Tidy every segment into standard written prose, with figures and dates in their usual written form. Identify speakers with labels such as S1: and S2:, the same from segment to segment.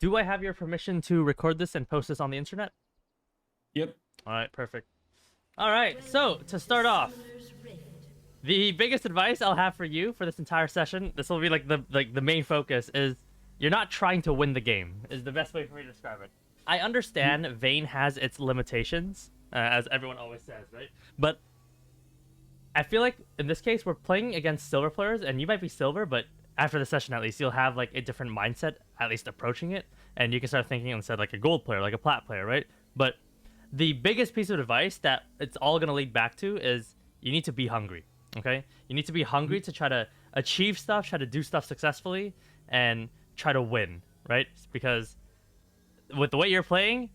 S1: Do I have your permission to record this and post this on the internet?
S2: Yep.
S1: All right, perfect. All right, so to start off, the biggest advice I'll have for you for this entire session, this will be like the main focus is you're not trying to win the game. Is the best way for me to describe it. I understand Vayne has its limitations, as everyone always says, right? But I feel like in this case we're playing against silver players, and you might be silver, but after the session at least you'll have like a different mindset, at least approaching it, and you can start thinking instead like a gold player, like a plat player, right? But the biggest piece of advice that it's all gonna lead back to is you need to be hungry. Okay, you need to be hungry to try to achieve stuff, try to do stuff successfully, and try to win, right? Because with the way you're playing,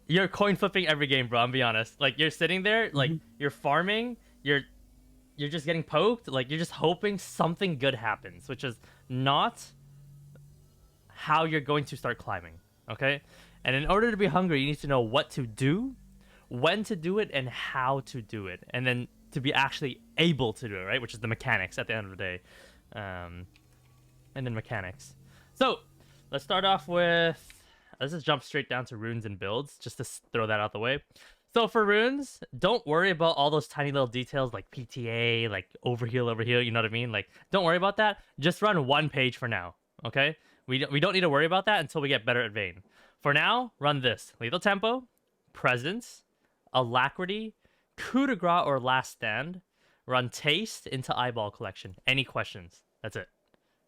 S1: you're coin flipping every game, bro. I'm be honest. Like you're sitting there, like you're farming, you're just getting poked, like you're just hoping something good happens, which is not how you're going to start climbing. Okay, and in order to be hungry, you need to know what to do, when to do it, and how to do it, and then to be actually able to do it, right? Which is the mechanics at the end of the day, and then mechanics. So let's start off with. Let's just jump straight down to runes and builds, just to throw that out the way. So for runes, don't worry about all those tiny little details like PTA, like overheal, you know what I mean? Like, don't worry about that. Just run one page for now, okay? We don't need to worry about that until we get better at Vayne. For now, run this. Lethal Tempo, Presence, Alacrity, Coup de Grace or Last Stand, run Taste into Eyeball Collection. Any questions? That's it.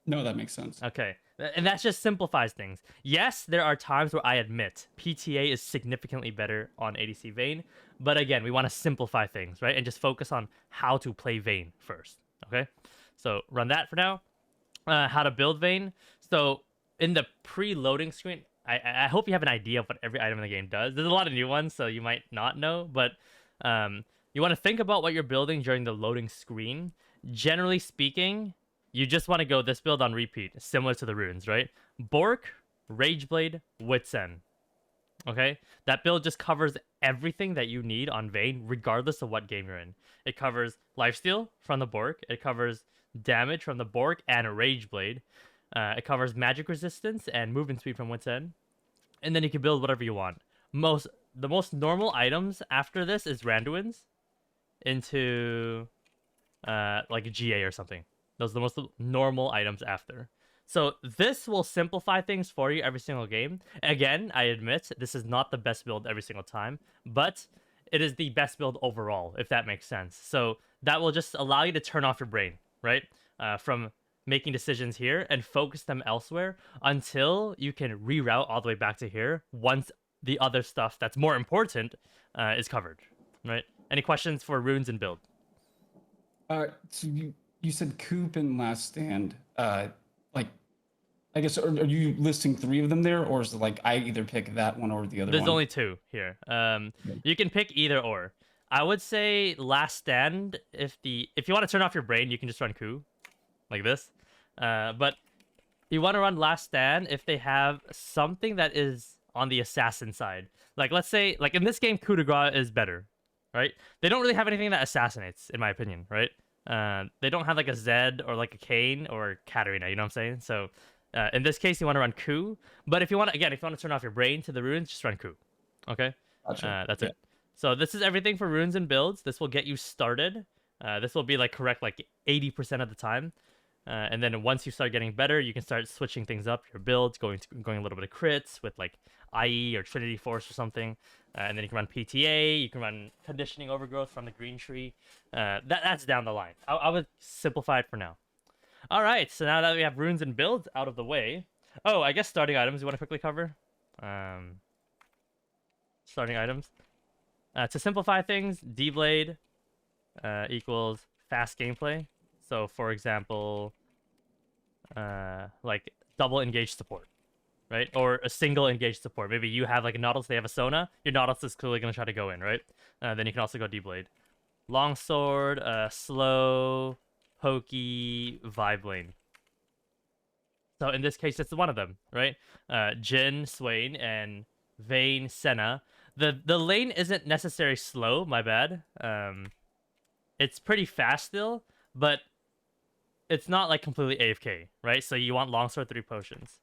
S2: No, that makes sense.
S1: Okay. And that just simplifies things. Yes, there are times where I admit PTA is significantly better on ADC Vayne, but again, we want to simplify things, right? And just focus on how to play Vayne first, okay? So run that for now. How to build Vayne. So in the pre-loading screen, I hope you have an idea of what every item in the game does. There's a lot of new ones, so you might not know, but you want to think about what you're building during the loading screen. Generally speaking, you just want to go this build on repeat, similar to the runes, right? Bork, Rageblade, Wits End. Okay? That build just covers everything that you need on Vayne, regardless of what game you're in. It covers lifesteal from the Bork. It covers damage from the Bork and Rageblade. It covers magic resistance and movement speed from Wits End. And then you can build whatever you want. The most normal items after this is Randuin's into like a GA or something. Those are the most normal items after. So this will simplify things for you every single game. Again, I admit this is not the best build every single time, but it is the best build overall, if that makes sense. So that will just allow you to turn off your brain, right? From making decisions here and focus them elsewhere until you can reroute all the way back to here once the other stuff that's more important is covered, right? Any questions for runes and build?
S2: So you said Coop and Last Stand. Like, I guess, are you listing three of them there, or is it like I either pick that one or the other
S1: There's
S2: one?
S1: only two here.
S2: Okay.
S1: You can pick either or. I would say Last Stand. If you want to turn off your brain, you can just run Coup, like this. But you want to run Last Stand if they have something that is on the assassin side. Like let's say, like in this game, Coup de Grace is better, right? They don't really have anything that assassinates, in my opinion, right? They don't have like a Zed or like a Kayn or Katarina, you know what I'm saying? So in this case, you want to run Coup. But if you want to turn off your brain to the runes, just run Coup. Okay?
S2: Gotcha.
S1: That's
S2: Yeah.
S1: it. So this is everything for runes and builds. This will get you started. This will be like correct like 80% of the time. And then once you start getting better, you can start switching things up. Your builds, going a little bit of crits with like IE or Trinity Force or something. And then you can run PTA. You can run Conditioning Overgrowth from the Green Tree. That's down the line. I would simplify it for now. All right. So now that we have runes and builds out of the way, oh, I guess starting items you want to quickly cover. Starting items. To simplify things, D-Blade equals fast gameplay. So, for example, like double engaged support, right? Or a single engaged support. Maybe you have like a Nautilus, they have a Sona. Your Nautilus is clearly going to try to go in, right? Then you can also go D-Blade. Longsword, slow, pokey, vibe lane. So in this case, it's one of them, right? Jhin, Swain, and Vayne, Senna. The lane isn't necessarily slow, my bad. It's pretty fast still, but it's not like completely AFK, right? So you want longsword 3 potions.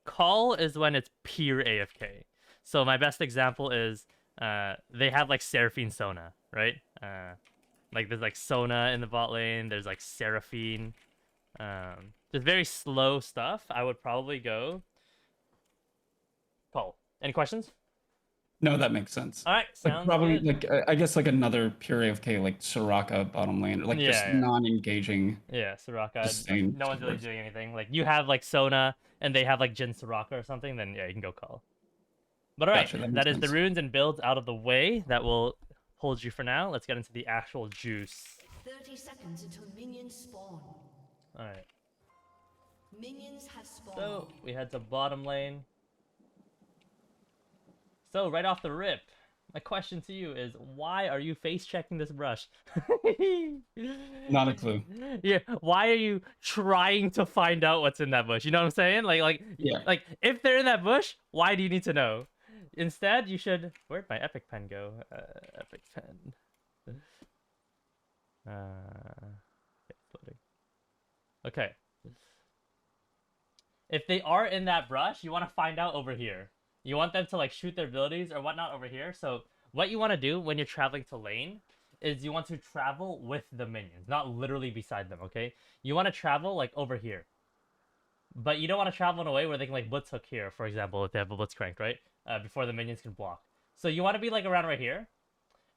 S1: Call is when it's pure AFK. So my best example is they have like Seraphine Sona, right? Like there's like Sona in the bot lane. There's like Seraphine. Just very slow stuff. I would probably go Call. Any questions?
S2: No, that makes sense.
S1: All right,
S2: Like
S1: sounds
S2: probably
S1: good.
S2: like I guess like another pure AFK like Soraka bottom lane, or like just
S1: Yeah,
S2: non-engaging,
S1: yeah, Soraka.
S2: just
S1: Like
S2: staying
S1: no one's really
S2: towards.
S1: doing anything. Like you have like Sona and they have like Jin Soraka or something, then yeah, you can go Call. But all right,
S2: Gotcha, that
S1: that
S2: makes
S1: is the
S2: sense.
S1: runes and builds out of the way. That will hold you for now. Let's get into the actual juice.
S3: 30 seconds until minions spawn.
S1: All right.
S3: Minions have spawned.
S1: So we head to bottom lane. So right off the rip, my question to you is, why are you face checking this brush?
S2: Not a clue.
S1: Yeah, why are you trying to find out what's in that bush? You know what I'm saying?
S2: Yeah.
S1: Like if they're in that bush, why do you need to know? Instead, you should. Where'd my epic pen go? Epic pen. Okay, floating. Okay. If they are in that brush, you want to find out over here. You want them to like shoot their abilities or whatnot over here. So what you want to do when you're traveling to lane is you want to travel with the minions, not literally beside them, okay? You want to travel like over here. But you don't want to travel in a way where they can like blitz hook here, for example, if they have a blitz cranked, right? Before the minions can block. So you want to be like around right here.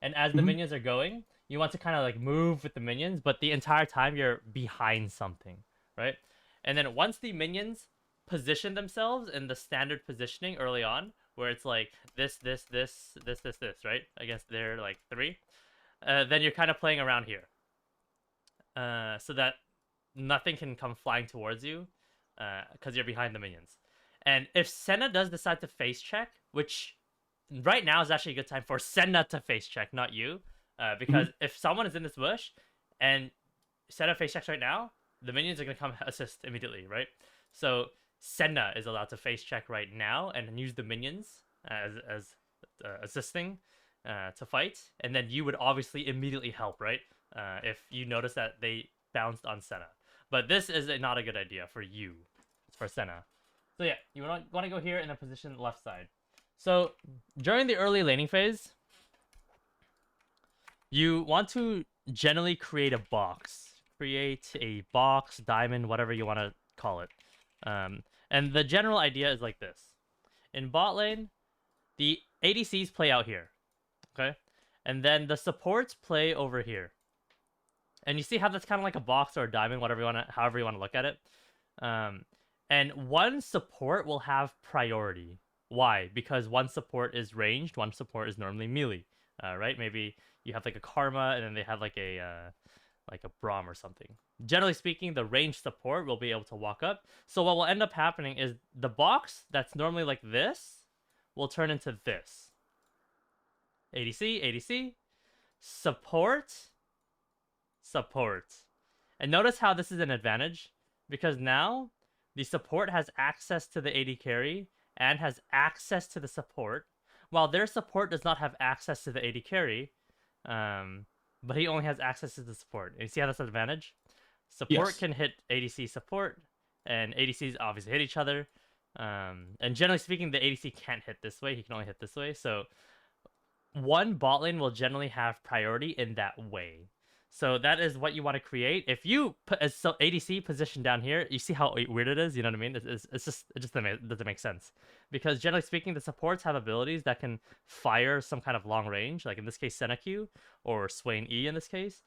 S1: And as the
S2: Mhm.
S1: minions are going, you want to kind of like move with the minions, but the entire time you're behind something, right? And then once the minions position themselves in the standard positioning early on, where it's like this, right? I guess they're like three. Then you're kind of playing around here, so that nothing can come flying towards you, because you're behind the minions. And if Senna does decide to face check, which right now is actually a good time for Senna to face check, not you, because
S2: Mhm.
S1: if someone is in this bush and Senna face checks right now, the minions are gonna come assist immediately, right? So Senna is allowed to face check right now and use the minions as assisting to fight, and then you would obviously immediately help, right? If you notice that they bounced on Senna. But this is not a good idea for you. It's for Senna. So yeah, you want to go here and then position the left side. So during the early laning phase, you want to generally create a box. Create a box, diamond, whatever you want to call it. And the general idea is like this. In bot lane, the ADCs play out here. Okay? And then the supports play over here. And you see how that's kind of like a box or a diamond, however you want to look at it. And one support will have priority. Why? Because one support is ranged, one support is normally melee. Right? Maybe you have like a Karma, and then they have like a Braum or something. Generally speaking, the ranged support will be able to walk up. So what will end up happening is the box that's normally like this will turn into this. ADC, ADC, support, support. And notice how this is an advantage, because now the support has access to the AD carry and has access to the support, while their support does not have access to the AD carry, but he only has access to the support. And you see how that's an advantage? Support
S2: Yes.
S1: can hit ADC support, and ADCs obviously hit each other. And generally speaking, the ADC can't hit this way. He can only hit this way. So one bot lane will generally have priority in that way. So that is what you want to create. If you put a ADC position down here, you see how weird it is. You know what I mean? It's just it just doesn't make sense, because generally speaking, the supports have abilities that can fire some kind of long range, like in this case Senna or Swain E in this case,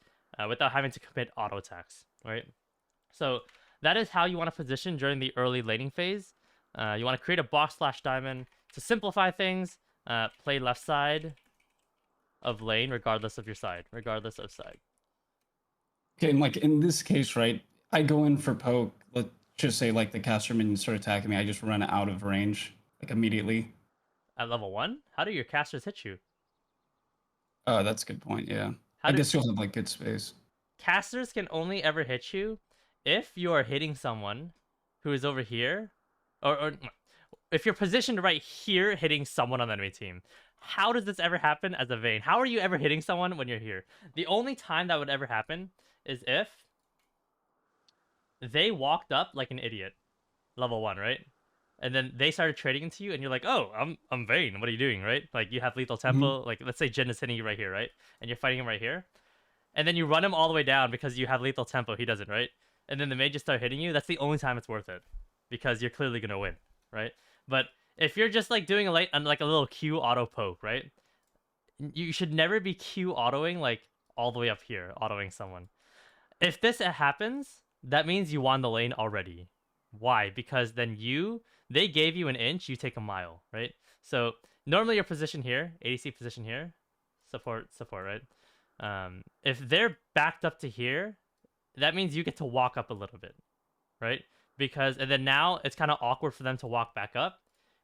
S1: without having to commit auto attacks, right? So that is how you want to position during the early laning phase. You want to create a box / diamond to simplify things. Play left side of lane regardless of your side, regardless of side.
S2: Okay, and like in this case, right? I go in for poke. Let's just say like the caster minions start attacking me. I just run out of range like immediately.
S1: At level 1, how do your casters hit you?
S2: Oh, that's a good point. Yeah,
S1: How
S2: I
S1: do
S2: guess you'll have like good space.
S1: casters can only ever hit you if you are hitting someone who is over here, or if you're positioned right here hitting someone on the enemy team. How does this ever happen as a Vayne? How are you ever hitting someone when you're here? The only time that would ever happen is if they walked up like an idiot. Level 1, right? and then they started trading into you, and you're like, oh, I'm Vayne. What are you doing, right? Like you have lethal tempo. Like let's say Jin is hitting you right here, right? And you're fighting him right here, and then you run him all the way down because you have lethal tempo. He doesn't, right? And then the mages start hitting you. That's the only time it's worth it, because you're clearly gonna win, right? But if you're just like doing like a little Q auto poke, right? You should never be Q autoing like all the way up here, autoing someone. If this happens, that means you won the lane already. Why? Because then they gave you an inch, you take a mile, right? So normally your position here, ADC position here, support, right? If they're backed up to here, that means you get to walk up a little bit, right? And then now it's kind of awkward for them to walk back up,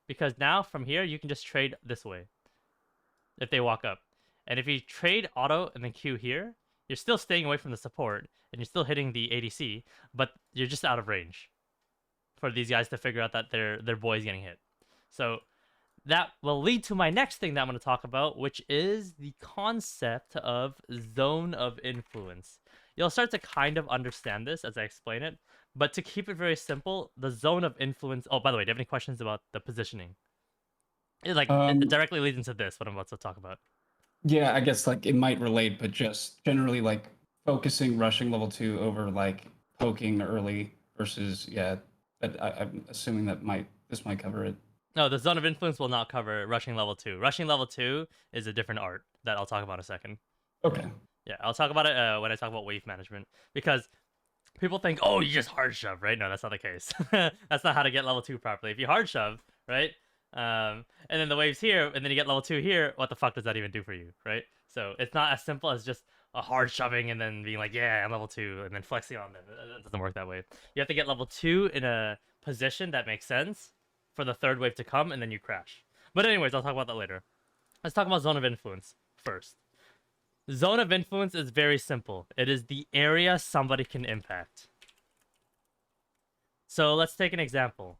S1: because now from here you can just trade this way if they walk up. And if you trade auto and then Q here, you're still staying away from the support and you're still hitting the ADC, but you're just out of range for these guys to figure out that their boy's getting hit. So that will lead to my next thing that I'm going to talk about, which is the concept of zone of influence. You'll start to kind of understand this as I explain it, but to keep it very simple, the zone of influence. Oh, by the way, do you have any questions about the positioning? It directly leads into this, what I'm about to talk about.
S2: Yeah, I guess like it might relate, but just generally like focusing rushing level 2 over like poking early versus But I'm assuming this might cover it.
S1: No, the zone of influence will not cover rushing level 2. Rushing level 2 is a different art that I'll talk about in a second.
S2: Okay.
S1: Yeah, I'll talk about it when I talk about wave management, because people think, oh, you just hard shove, right? No, that's not the case. That's not how to get level 2 properly. If you hard shove, right? And then the wave's here, and then you get level 2 here, what the fuck does that even do for you, right? So it's not as simple as just a hard shoving and then being like, yeah, I'm level 2, and then flexing on them. It doesn't work that way. You have to get level 2 in a position that makes sense for the third wave to come, and then you crash. But anyways, I'll talk about that later. Let's talk about zone of influence first. Zone of influence is very simple. It is the area somebody can impact. So let's take an example.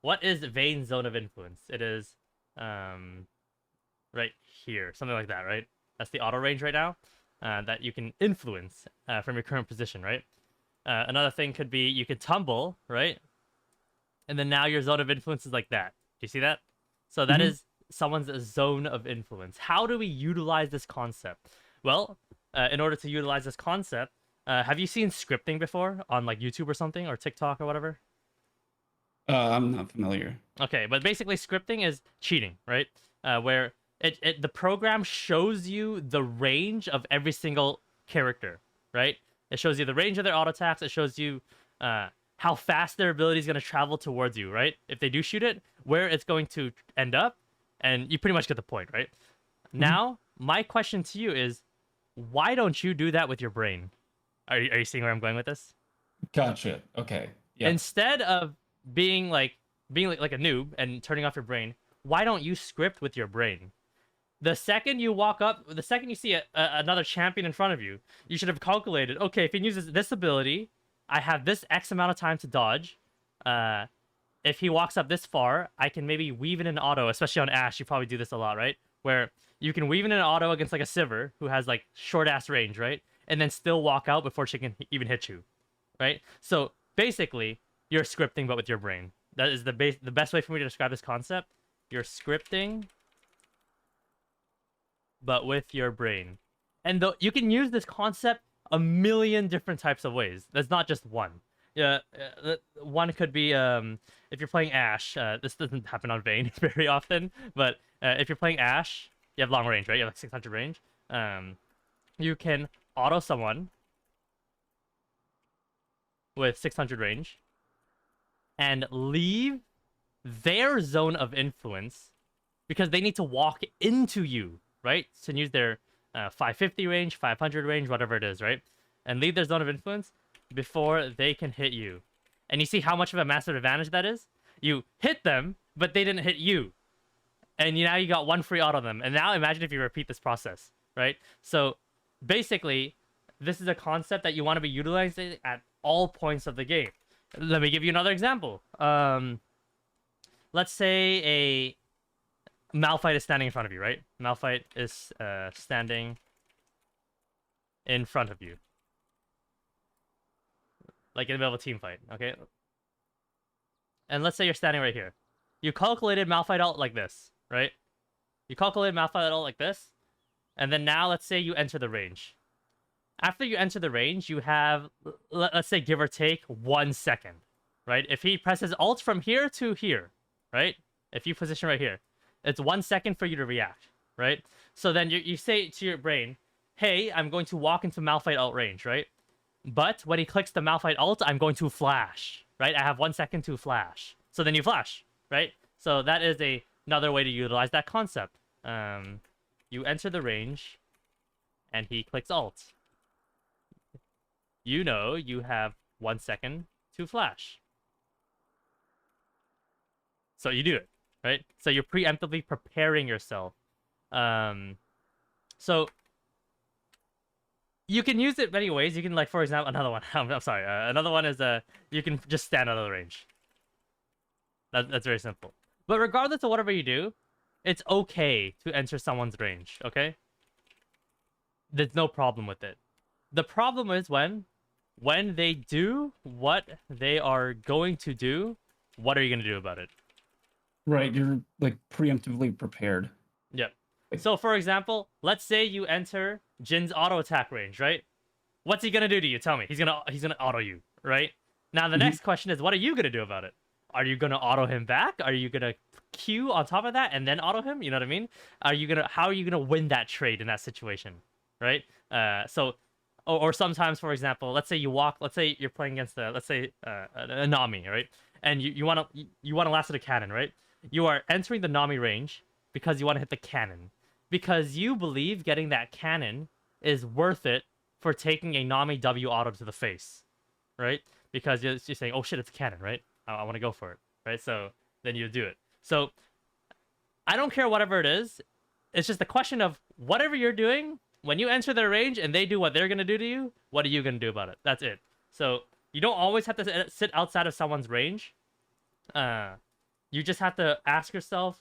S1: What is Vayne's zone of influence? It is right here, something like that, right? That's the auto range right now that you can influence from your current position, right? Another thing could be you could tumble, right? And then now your zone of influence is like that. Do you see that? So that is someone's zone of influence. How do we utilize this concept? Well, in order to utilize this concept, have you seen scripting before on like YouTube or something, or TikTok or whatever?
S2: I'm not familiar.
S1: Okay, but basically scripting is cheating, right? Where the program shows you the range of every single character, right? It shows you the range of their auto attacks. It shows you how fast their ability is going to travel towards you, right? If they do shoot it, where it's going to end up, and you pretty much get the point, right? Now, my question to you is, why don't you do that with your brain? Are you seeing where I'm going with this?
S2: Gotcha. Okay. Yeah.
S1: Instead of being like a noob and turning off your brain, why don't you script with your brain? The second you walk up, the second you see another champion in front of you, you should have calculated, okay, if he uses this ability, I have this X amount of time to dodge. If he walks up this far, I can maybe weave in an auto, especially on Ashe. You probably do this a lot, right? Where you can weave in an auto against like a Sivir who has like short ass range, right? And then still walk out before she can even hit you, right? So basically, you're scripting but with your brain. That is the best way for me to describe this concept. You're scripting but with your brain. And you can use this concept a million different types of ways. There's not just one. Yeah, one could be if you're playing Ashe. This doesn't happen on Vayne very often, but if you're playing Ashe, you have long range, right? You have like 600 range. You can auto someone with 600 range and leave their zone of influence because they need to walk into you, right? To use their 550 range, 500 range, whatever it is, right? And leave their zone of influence before they can hit you. And you see how much of a massive advantage that is? You hit them, but they didn't hit you. And now you got one free auto on them. And now imagine if you repeat this process, right? So basically, this is a concept that you want to be utilizing at all points of the game. Let me give you another example. Let's say a Malphite is standing in front of you, right? Malphite is standing in front of you. Like in the middle of a team fight, okay? and let's say you're standing right here. You calculated Malphite ult like this, right? You calculated Malphite ult like this, and then now let's say you enter the range. After you enter the range, you have, let's say, give or take 1 second, right? If he presses ult from here to here, right? If you position right here, it's 1 second for you to react, right? So then you say to your brain, hey, I'm going to walk into Malphite ult range, right? But when he clicks the Malphite ult, I'm going to flash, right? I have 1 second to flash. So then you flash, right? So that is another way to utilize that concept. You enter the range, and he clicks ult. You know you have 1 second to flash. So you do it, right? So you're preemptively preparing yourself. So you can use it many ways. You can, like, for example, another one. I'm sorry. Another one is you can just stand out of the range. That's very simple. But regardless of whatever you do, it's okay to enter someone's range, okay? There's no problem with it. The problem is when they do what they are going to do, what are you going to do about it?
S2: Right, you're like preemptively prepared.
S1: Yep. So, for example, let's say you enter Jin's auto attack range, right? What's he going to do to you? Tell me. He's gonna auto you, right? Now, the next question is, what are you going to do about it? Are you going to auto him back? Are you going to Q on top of that and then auto him? You know what I mean? How are you going to win that trade in that situation, right? Or sometimes, for example, let's say you're playing against a Nami, right? And you want to last at a cannon, right? You are entering the Nami range because you want to hit the cannon. Because you believe getting that cannon is worth it for taking a Nami W auto to the face, right? Because you're saying, oh shit, it's a cannon, right? I want to go for it, right? So then you do it. So I don't care whatever it is. It's just a question of whatever you're doing, when you enter their range and they do what they're going to do to you, what are you going to do about it? That's it. So you don't always have to sit outside of someone's range. You just have to ask yourself,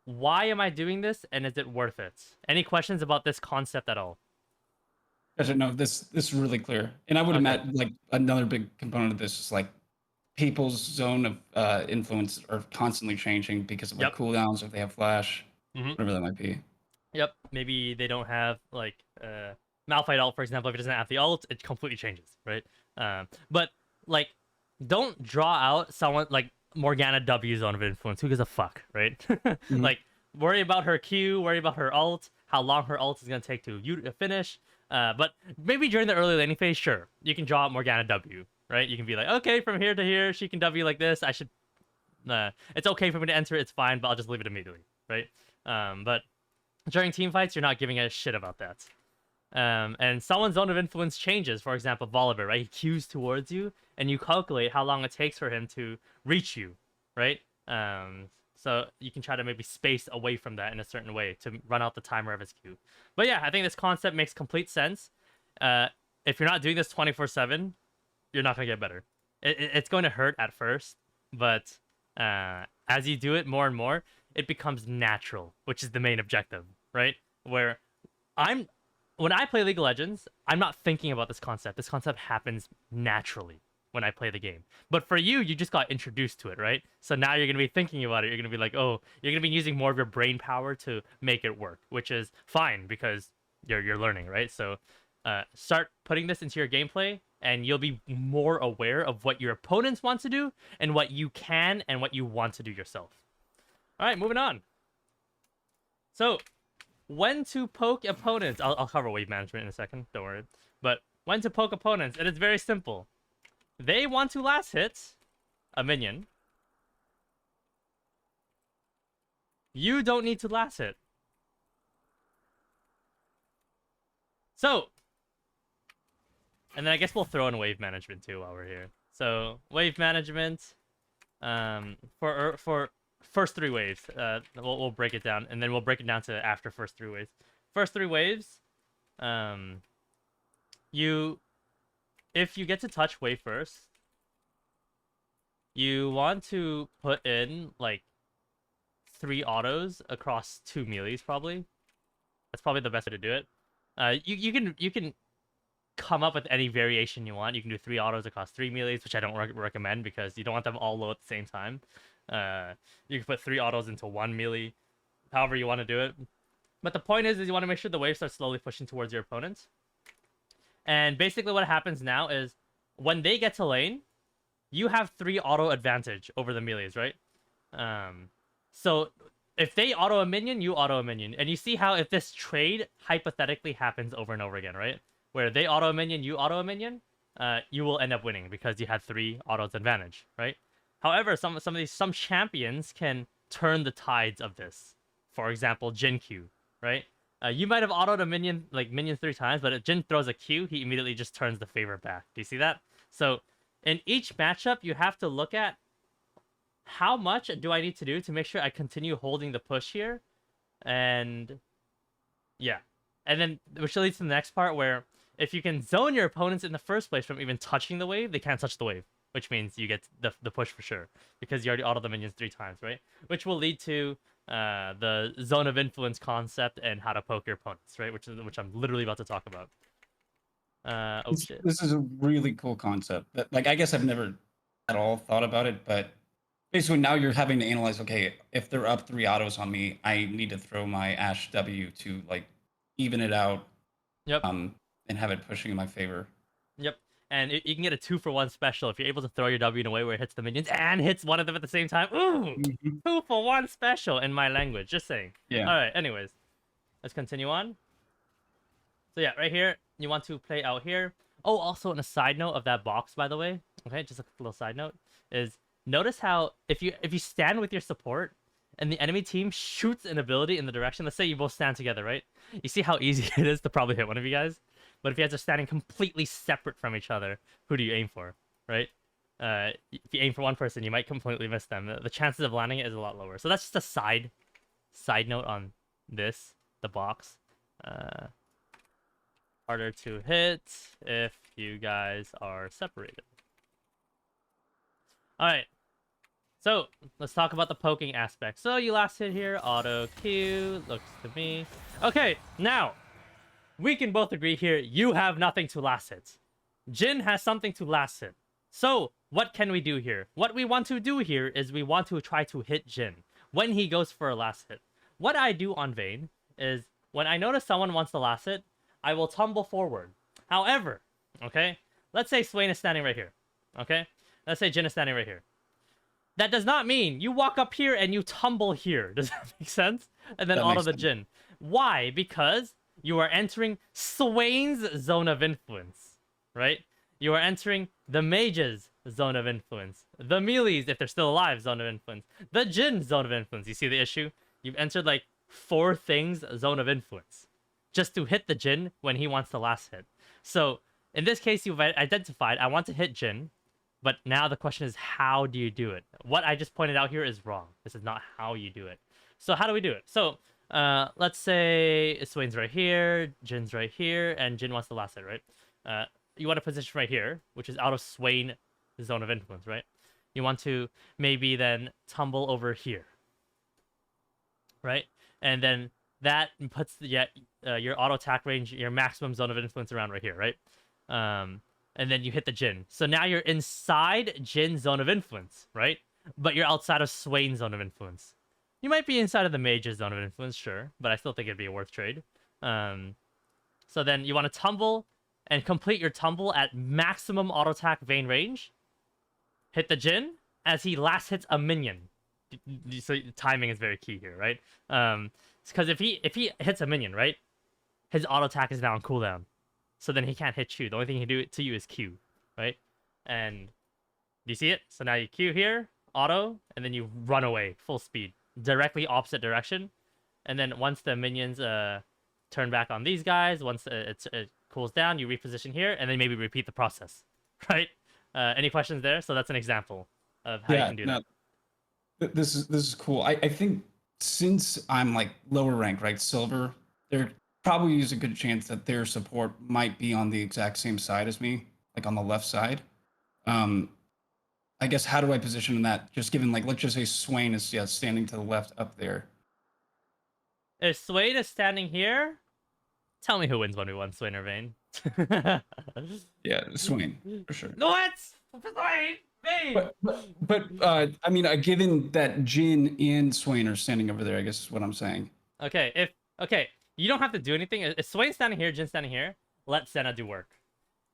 S1: why am I doing this, and is it worth it? Any questions about this concept at all?
S2: No, this is really clear. And I would imagine like another big component of this is like people's zone of influence are constantly changing because of like cooldowns, if they have flash, whatever that might be.
S1: Yep. Maybe they don't have like Malphite ult, for example. If it doesn't have the ult, it completely changes, right? But like, don't draw out someone like Morgana W zone of influence. Who gives a fuck, right? Like, worry about her Q, worry about her ult, how long her ult is gonna take to finish. But maybe during the early laning phase, sure, you can draw out Morgana W, right? You can be like, okay, from here to here, she can W like this. It's okay for me to enter, it's fine, but I'll just leave it immediately, right? But during team fights, you're not giving a shit about that. And someone's zone of influence changes. For example, Volibear, right? He queues towards you, and you calculate how long it takes for him to reach you, right? So you can try to maybe space away from that in a certain way to run out the timer of his queue. But yeah, I think this concept makes complete sense. If you're not doing this 24/7, you're not going to get better. It's going to hurt at first, but as you do it more and more, it becomes natural, which is the main objective, right? Where when I play League of Legends, I'm not thinking about this concept. This concept happens naturally when I play the game. But for you, you just got introduced to it, right? So now you're going to be thinking about it. You're going to be like, oh, you're going to be using more of your brain power to make it work, which is fine because you're learning, right? So start putting this into your gameplay, and you'll be more aware of what your opponents want to do and what you can and what you want to do yourself. All right, moving on. So, when to poke opponents. I'll cover wave management in a second, don't worry. But when to poke opponents, it is very simple. They want to last hit a minion. You don't need to last hit. So, and then I guess we'll throw in wave management too while we're here. So, wave management, for first 3 waves, we'll break it down, and then we'll break it down to after first 3 waves. First 3 waves, if you get to touch wave first, you want to put in like 3 autos across 2 melees, probably. That's probably the best way to do it. You can come up with any variation you want. You can do 3 autos across 3 melees, which I don't recommend because you don't want them all low at the same time. You can put 3 autos into 1 melee, however you want to do it. But the point is you want to make sure the wave starts slowly pushing towards your opponents. And basically what happens now is when they get to lane, you have 3 auto advantage over the melees, right? So if they auto a minion, you auto a minion. And you see how if this trade hypothetically happens over and over again, right? Where they auto a minion, you auto a minion, you will end up winning because you had 3 autos advantage, right? However, some champions can turn the tides of this. For example, Jin Q, right? You might have autoed a minion, like minions 3 times, but if Jin throws a Q, he immediately just turns the favor back. Do you see that? So in each matchup, you have to look at how much do I need to do to make sure I continue holding the push here, and yeah, and then which leads to the next part where if you can zone your opponents in the first place from even touching the wave, they can't touch the wave, which means you get the push for sure because you already autoed the minions 3 times, right? Which will lead to the zone of influence concept and how to poke your opponents, right? Which I'm literally about to talk about. Oh shit.
S2: This is a really cool concept. That, like, I guess I've never at all thought about it, but basically now you're having to analyze, okay, if they're up 3 autos on me, I need to throw my Ash W to like even it out.
S1: Yep.
S2: And have it pushing in my favor.
S1: Yep. And you can get a 2-for-1 special if you're able to throw your W in a way where it hits the minions and hits one of them at the same time. Ooh! 2-for-1 special in my language. Just saying.
S2: Yeah.
S1: Alright, anyways. Let's continue on. So yeah, right here, you want to play out here. Oh, also on a side note of that box, by the way, okay, just a little side note, is notice how if you stand with your support and the enemy team shoots an ability in the direction, let's say you both stand together, right? You see how easy it is to probably hit one of you guys? But if you guys are standing completely separate from each other, who do you aim for, right? If you aim for one person, you might completely miss them. The chances of landing it is a lot lower. So that's just a side note on this, the box. Harder to hit if you guys are separated. All right. So let's talk about the poking aspect. So you last hit here, auto Q, looks to me. Okay, now we can both agree here, you have nothing to last hit. Jin has something to last hit. So what can we do here? What we want to do here is we want to try to hit Jin when he goes for a last hit. What I do on Vayne is when I notice someone wants the last hit, I will tumble forward. However, okay, let's say Swain is standing right here. Okay, let's say Jin is standing right here. That does not mean you walk up here and you tumble here. Does that make sense? And then auto the Jin. Why? Because you are entering Swain's zone of influence, right? You are entering the mage's zone of influence. The melees, if they're still alive, zone of influence. The Jin zone of influence. You see the issue? You've entered like 4 things zone of influence just to hit the Jin when he wants the last hit. So in this case, you've identified, I want to hit Jin, but now the question is, how do you do it? What I just pointed out here is wrong. This is not how you do it. So how do we do it? So let's say Swain's right here, Jin's right here, and Jin wants the last hit, right? You want to position right here, which is out of Swain zone of influence, right? You want to maybe then tumble over here, right? And then that puts your auto attack range, your maximum zone of influence around right here, right? And then you hit the Jin. So now you're inside Jin's zone of influence, right? But you're outside of Swain's zone of influence. You might be inside of the mage's zone of influence, sure, but I still think it'd be a worth trade. So then you want to tumble and complete your tumble at maximum auto attack Vayne range. Hit the Jin as he last hits a minion. So timing is very key here, right? Because if he hits a minion, right, his auto attack is now on cooldown. So then he can't hit you. The only thing he can do to you is Q, right? And do you see it? So now you Q here, auto, and then you run away full speed, directly opposite direction. And then once the minions turn back on these guys, once it cools down, you reposition here, and then maybe repeat the process, right? Any questions there? So that's an example of how you can do that.
S2: This is cool. I think since I'm like lower rank, right, silver, there probably is a good chance that their support might be on the exact same side as me, like on the left side. I guess how do I position that? Just given, like, let's just say Swain is standing to the left up there.
S1: If Swain is standing here, tell me who wins 1v1, Swain or Vayne.
S2: Yeah, Swain for sure.
S1: No, what? Swain, Vayne.
S2: But I mean, given that Jin and Swain are standing over there, I guess is what I'm saying.
S1: Okay, you don't have to do anything. If Swain's standing here, Jin's standing here, let Senna do work.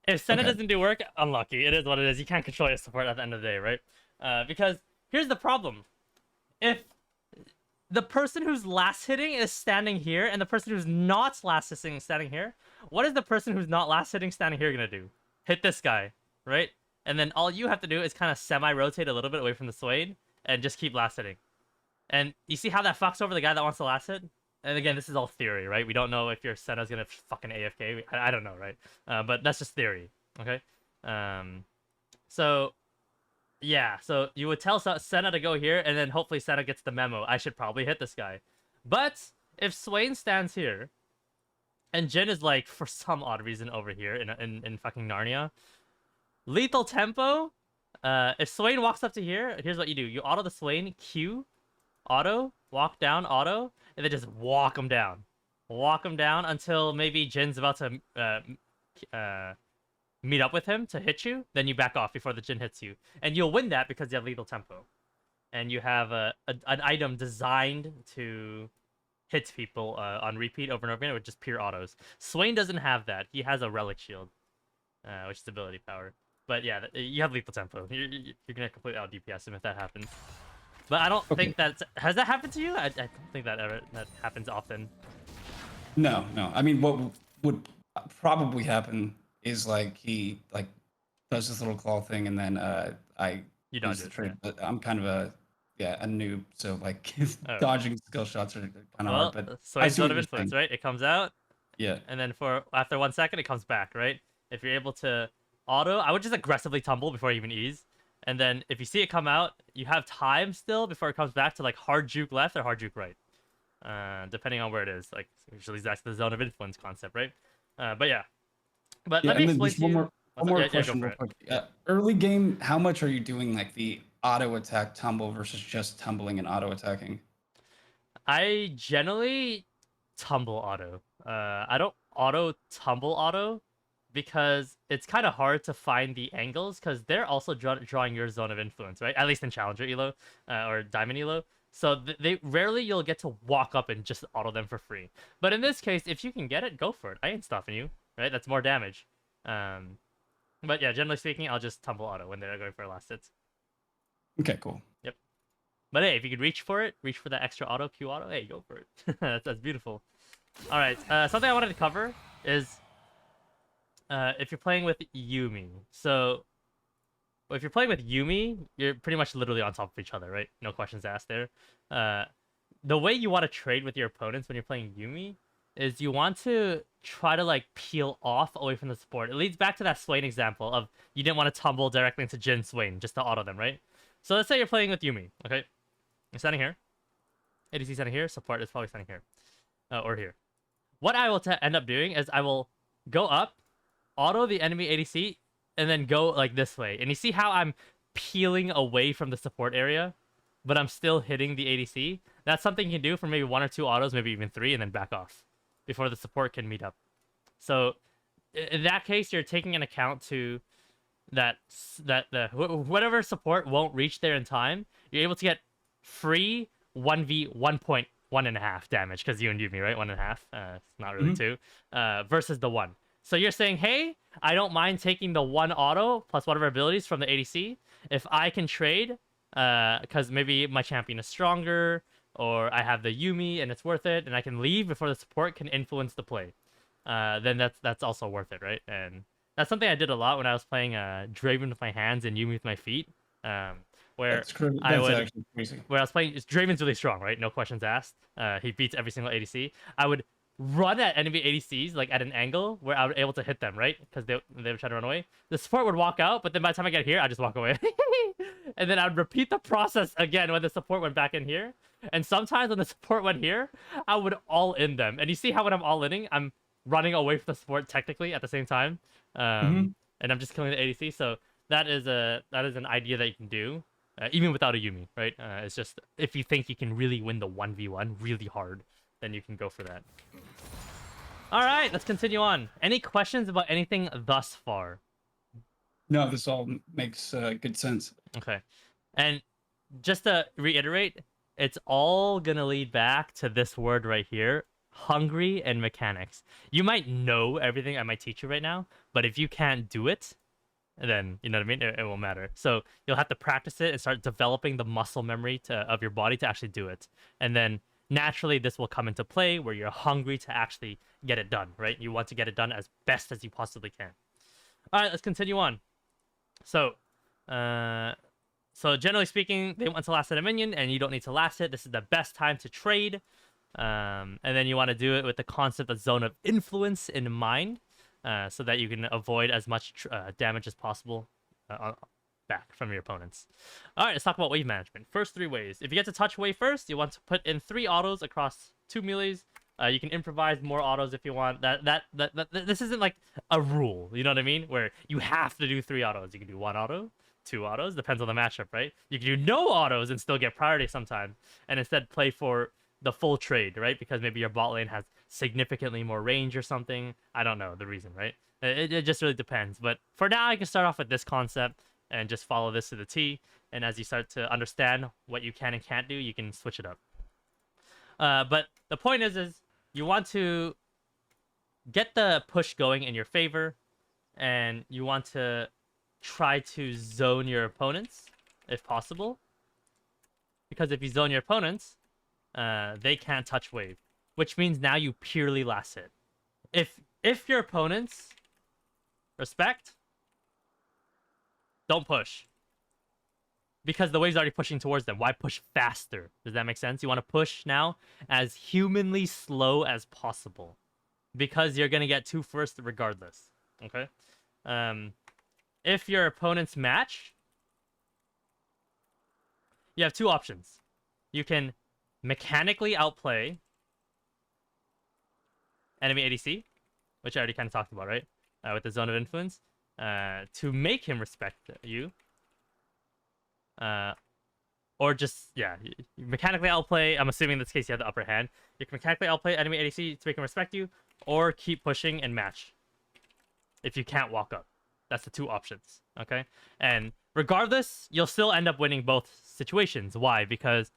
S1: If Senna
S2: Okay.
S1: doesn't do work, unlucky. It is what it is. You can't control your support at the end of the day, right? Because here's the problem. If the person who's last hitting is standing here, and the person who's not last hitting is standing here, what is the person who's not last hitting standing here gonna do? Hit this guy, right? And then all you have to do is kind of semi-rotate a little bit away from the Swain and just keep last hitting. And you see how that fucks over the guy that wants to last hit? And again, this is all theory, right? We don't know if your Senna's gonna fucking AFK. I don't know, right? But that's just theory, okay? So, yeah. So you would tell Senna to go here, and then hopefully Senna gets the memo. I should probably hit this guy. But if Swain stands here, and Jin is like, for some odd reason, over here in fucking Narnia, lethal tempo. If Swain walks up to here, here's what you do: you auto the Swain, Q, auto, walk down, auto, and then just walk him down. Walk him down until maybe Jin's about to meet up with him to hit you. Then you back off before the Jin hits you. And you'll win that because you have lethal tempo. And you have an item designed to hit people on repeat over and over again with just pure autos. Swain doesn't have that. He has a relic shield, which is ability power. But yeah, you have lethal tempo. You're going to completely out DPS him if that happens. But I don't think that's... Has that happened to you? I don't think that happens often.
S2: No. I mean, what would probably happen is like he like does this little claw thing, and then
S1: You dodge it.
S2: trade. But I'm kind of a noob, so like
S1: Oh.
S2: dodging skill shots are kind of hard. But
S1: so
S2: I
S1: it's
S2: see
S1: zone
S2: what
S1: of
S2: you're
S1: influence,
S2: saying.
S1: right? It comes out,
S2: Yeah.
S1: and then after 1 second, it comes back, right? If you're able to auto, I would just aggressively tumble before you even ease. And then if you see it come out, you have time still before it comes back to like hard juke left or hard juke right. Depending on where it is. Like usually that's the zone of influence concept, right? But yeah. But let me
S2: and then
S1: explain
S2: just
S1: to you.
S2: one more
S1: Yeah,
S2: question
S1: go
S2: real
S1: for it.
S2: quick. Early game, how much are you doing like the auto attack tumble versus just tumbling and auto attacking?
S1: I generally tumble auto. I don't auto tumble auto because it's kind of hard to find the angles because they're also drawing your zone of influence, right? At least in Challenger Elo or Diamond Elo. So they rarely you'll get to walk up and just auto them for free. But in this case, if you can get it, go for it. I ain't stopping you, right? That's more damage. But yeah, generally speaking, I'll just tumble auto when they're going for last hits.
S2: Okay, cool.
S1: Yep. But hey, if you could reach for that extra auto, Q auto, hey, go for it. that's beautiful. All right, something I wanted to cover is if you're playing with Yumi. So if you're playing with Yumi, you're pretty much literally on top of each other, right? No questions asked there. The way you want to trade with your opponents when you're playing Yumi is you want to try to like peel off away from the support. It leads back to that Swain example of you didn't want to tumble directly into Jin Swain just to auto them, right? So let's say you're playing with Yumi, okay? You're standing here. ADC standing here. Support is probably standing here. Or here. What I will end up doing is I will go up, auto the enemy ADC, and then go like this way. And you see how I'm peeling away from the support area, but I'm still hitting the ADC? That's something you can do for maybe 1 or 2 autos, maybe even 3, and then back off before the support can meet up. So in that case, you're taking an account to that whatever support won't reach there in time, you're able to get free 1v1.1.5 damage because you and Yumi, right? 1.5. It's not really 2. Versus the 1. So you're saying, hey, I don't mind taking the 1 auto plus whatever abilities from the ADC if I can trade, because maybe my champion is stronger, or I have the Yumi and it's worth it, and I can leave before the support can influence the play. Then that's also worth it, right? And that's something I did a lot when I was playing Draven with my hands and Yumi with my feet. Where
S2: That's actually crazy.
S1: where I was playing, Draven's really strong, right? No questions asked. He beats every single ADC. I would run at enemy ADCs like at an angle where I was able to hit them, right? Because they would try to run away. The support would walk out, but then by the time I get here, I just walk away. And then I would repeat the process again when the support went back in here. And sometimes when the support went here, I would all in them. And you see how when I'm all inning, I'm running away from the support technically at the same time. And I'm just killing the ADC. So that is an idea that you can do. Even without a Yumi, right? It's just, if you think you can really win the 1v1 really hard, then you can go for that. All right, let's continue on. Any questions about anything thus far?
S2: No, this all makes good sense.
S1: Okay. And just to reiterate, it's all gonna lead back to this word right here, hungry and mechanics. You might know everything I might teach you right now, but if you can't do it, then you know what I mean, it won't matter. So you'll have to practice it and start developing the muscle memory of your body to actually do it. And then naturally this will come into play where you're hungry to actually get it done, right? You want to get it done as best as you possibly can. All right, let's continue on. So generally speaking, they want to last at a minion, and you don't need to last it. This is the best time to trade. And then you want to do it with the concept of zone of influence in mind, so that you can avoid as much damage as possible back from your opponents. All right, let's talk about wave management. First 3 ways. If you get to touch wave first, you want to put in 3 autos across 2 melees. You can improvise more autos if you want. This isn't like a rule, you know what I mean? Where you have to do 3 autos. You can do 1 auto, 2 autos, depends on the matchup, right? You can do no autos and still get priority sometimes, and instead play for the full trade, right? Because maybe your bot lane has significantly more range or something. I don't know the reason, right? It just really depends. But for now, I can start off with this concept and just follow this to the T. And as you start to understand what you can and can't do, you can switch it up. But the point is you want to get the push going in your favor, and you want to try to zone your opponents if possible. Because if you zone your opponents, they can't touch wave, which means now you purely last hit. If your opponents respect, don't push. Because the wave's already pushing towards them. Why push faster? Does that make sense? You want to push now as humanly slow as possible. Because you're going to get 2 first regardless. Okay? If your opponents match, you have 2 options. You can mechanically outplay enemy ADC, which I already kind of talked about, right? With the zone of influence. To make him respect you. Or just, yeah, you mechanically outplay. I'm assuming in this case you have the upper hand. You can mechanically outplay enemy ADC to make him respect you, or keep pushing and match if you can't walk up. That's the 2 options, okay? And regardless, you'll still end up winning both situations. Why? Because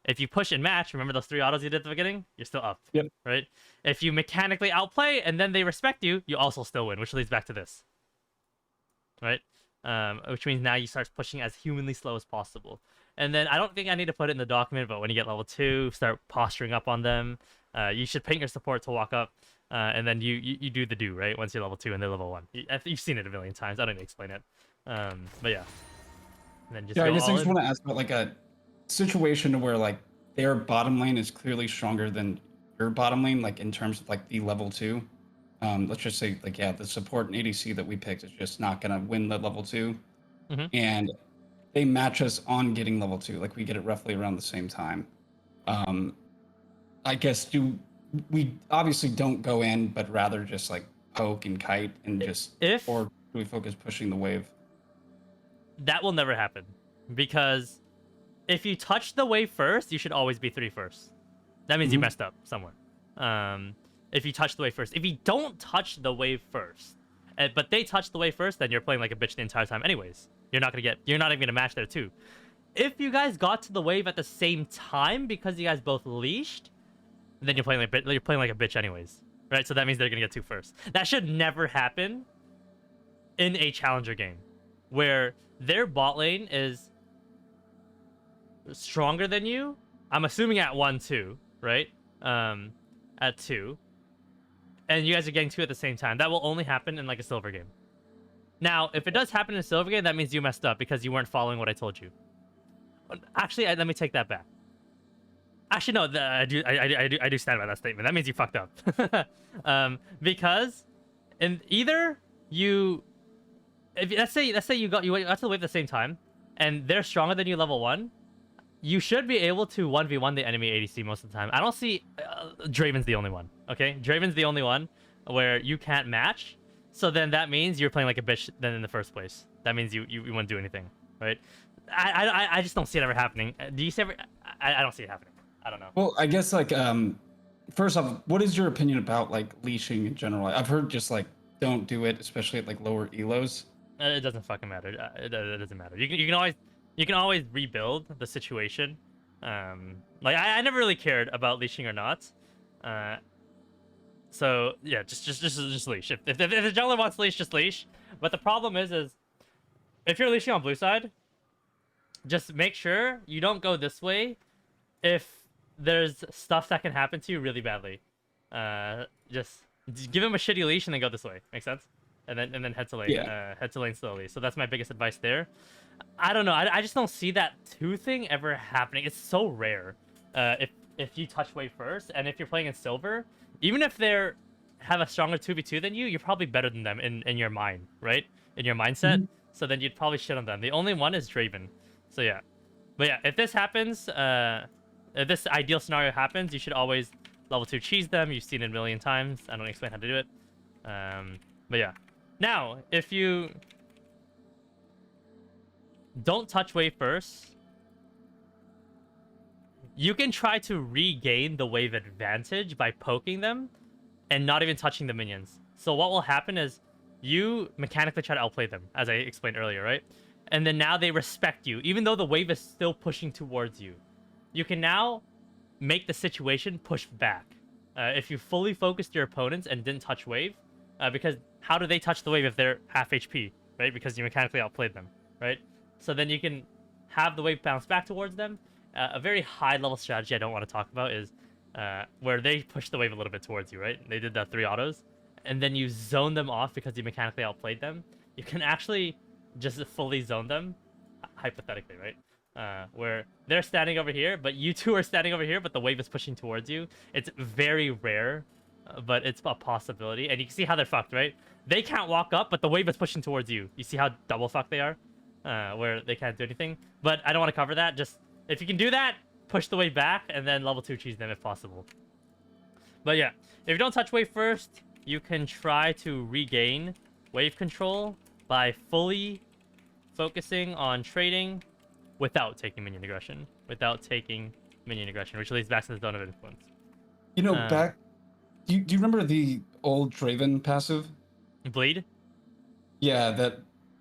S1: if you push and match, remember those 3 autos you did at the beginning? You're still up,
S2: Yep.
S1: right? If you mechanically outplay and then they respect you, you also still win, which leads back to this, right? Which means now you start pushing as humanly slow as possible. And then I don't think I need to put it in the document, but when you get level 2, start posturing up on them. You should paint your support to walk up, and then you do the do, right? Once you're level 2 and they're level 1. You've seen it a million times. I don't need to explain it. But yeah. And then just
S2: Yeah,
S1: go
S2: I guess I
S1: all
S2: just
S1: in.
S2: want to ask about like a situation where like their bottom lane is clearly stronger than your bottom lane, like in terms of like the level 2. Let's just say like, yeah, the support and ADC that we picked is just not gonna win the level 2.
S1: Mhm.
S2: And they match us on getting level 2, like we get it roughly around the same time. I guess we obviously don't go in, but rather just like poke and kite and just,
S1: If
S2: or do we focus pushing the wave?
S1: that will never happen, because if you touch the wave first, you should always be 3 first. That means you
S2: Mhm.
S1: messed up somewhere. If you touch the wave first. If you don't touch the wave first, but they touch the wave first, then you're playing like a bitch the entire time anyways. You're not even gonna match there too. If you guys got to the wave at the same time because you guys both leashed, then you're playing like a bitch anyways. Right? So that means they're gonna get 2 first. That should never happen in a challenger game where their bot lane is stronger than you. I'm assuming at 1-2, right? At 2. And you guys are getting 2 at the same time. That will only happen in like a silver game. Now, if it does happen in a silver game, that means you messed up because you weren't following what I told you. Actually, let me take that back. Actually, no, I do stand by that statement. That means you fucked up. Because in either you, let's say you got to the wave at the same time, and they're stronger than you level 1. You should be able to 1v1 the enemy ADC most of the time. I don't see... Draven's the only one, okay? Draven's the only one where you can't match. So then that means you're playing like a bitch then in the first place. That means you won't do anything, right? I just don't see it ever happening. Do you see ever... I don't see it happening. I don't know.
S2: Well, I guess like first off, what is your opinion about like leashing in general? I've heard just like don't do it, especially at like lower elos.
S1: It doesn't fucking matter. It doesn't matter. You can always rebuild the situation. Like I never really cared about leashing or not. So yeah, just leash. If the jungler wants leash, just leash. But the problem is if you're leashing on blue side, just make sure you don't go this way if there's stuff that can happen to you really badly. Just give him a shitty leash and then go this way. Make sense? And then head to lane.
S2: Yeah.
S1: Head to lane slowly. So that's my biggest advice there. I don't know. I just don't see that 2 thing ever happening. It's so rare. If you touch wave first, and if you're playing in silver, even if they're have a stronger 2v2 than you, you're probably better than them in your mind, right? In your mindset. So then you'd probably shit on them. The only one is Draven. So yeah. But yeah, if this happens, if this ideal scenario happens, you should always level 2 cheese them. You've seen it a million times. I don't explain how to do it. But yeah. Now, if you don't touch wave first, you can try to regain the wave advantage by poking them and not even touching the minions. So what will happen is you mechanically try to outplay them, as I explained earlier, right? And then now they respect you, even though the wave is still pushing towards you. You can now make the situation push back. If you fully focused your opponents and didn't touch wave, because how do they touch the wave if they're half HP, right? Because you mechanically outplayed them, right? So then you can have the wave bounce back towards them. A very high level strategy I don't want to talk about is where they push the wave a little bit towards you, right? They did the 3 autos, and then you zone them off because you mechanically outplayed them. You can actually just fully zone them, hypothetically, right? Where they're standing over here, but you two are standing over here, but the wave is pushing towards you. It's very rare, but it's a possibility. And you can see how they're fucked, right? They can't walk up, but the wave is pushing towards you. You see how double fucked they are? Where they can't do anything. But I don't want to cover that. Just, if you can do that, push the wave back, and then level 2 cheese them if possible. But yeah, if you don't touch wave first, you can try to regain wave control by fully focusing on trading without taking minion aggression. Which leads back to the zone of influence.
S2: You know, do you remember the old Draven passive?
S1: Bleed?
S2: Yeah,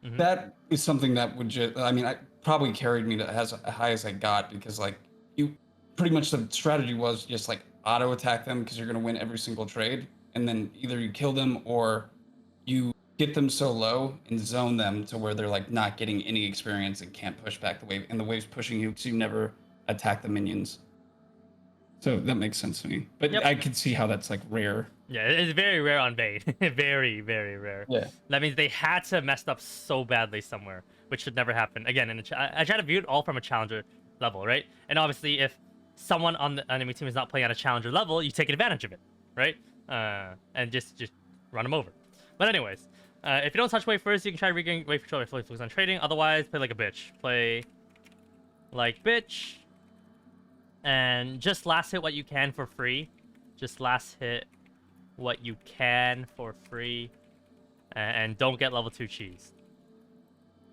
S2: that is something that would just, I mean, I probably carried me to as high as I got, because like you pretty much, the strategy was just like auto attack them because you're going to win every single trade, and then either you kill them or you get them so low and zone them to where they're like not getting any experience and can't push back the wave, and the wave's pushing you, so you never attack the minions. So that makes sense to me. But
S1: Yep.
S2: I could see how that's like rare.
S1: Yeah, it's very rare on Vayne. Very, very rare.
S2: Yeah.
S1: That means they had to have messed up so badly somewhere, which should never happen. Again, I try to view it all from a challenger level, right? And obviously, if someone on the enemy team is not playing at a challenger level, you take advantage of it, right? And just run them over. But anyways, if you don't touch wave first, you can try to regain wave control or fully focus on trading. Otherwise, play like a bitch. Play like bitch. And just last hit what you can for free. Just last hit what you can for free. And don't get level 2 cheese.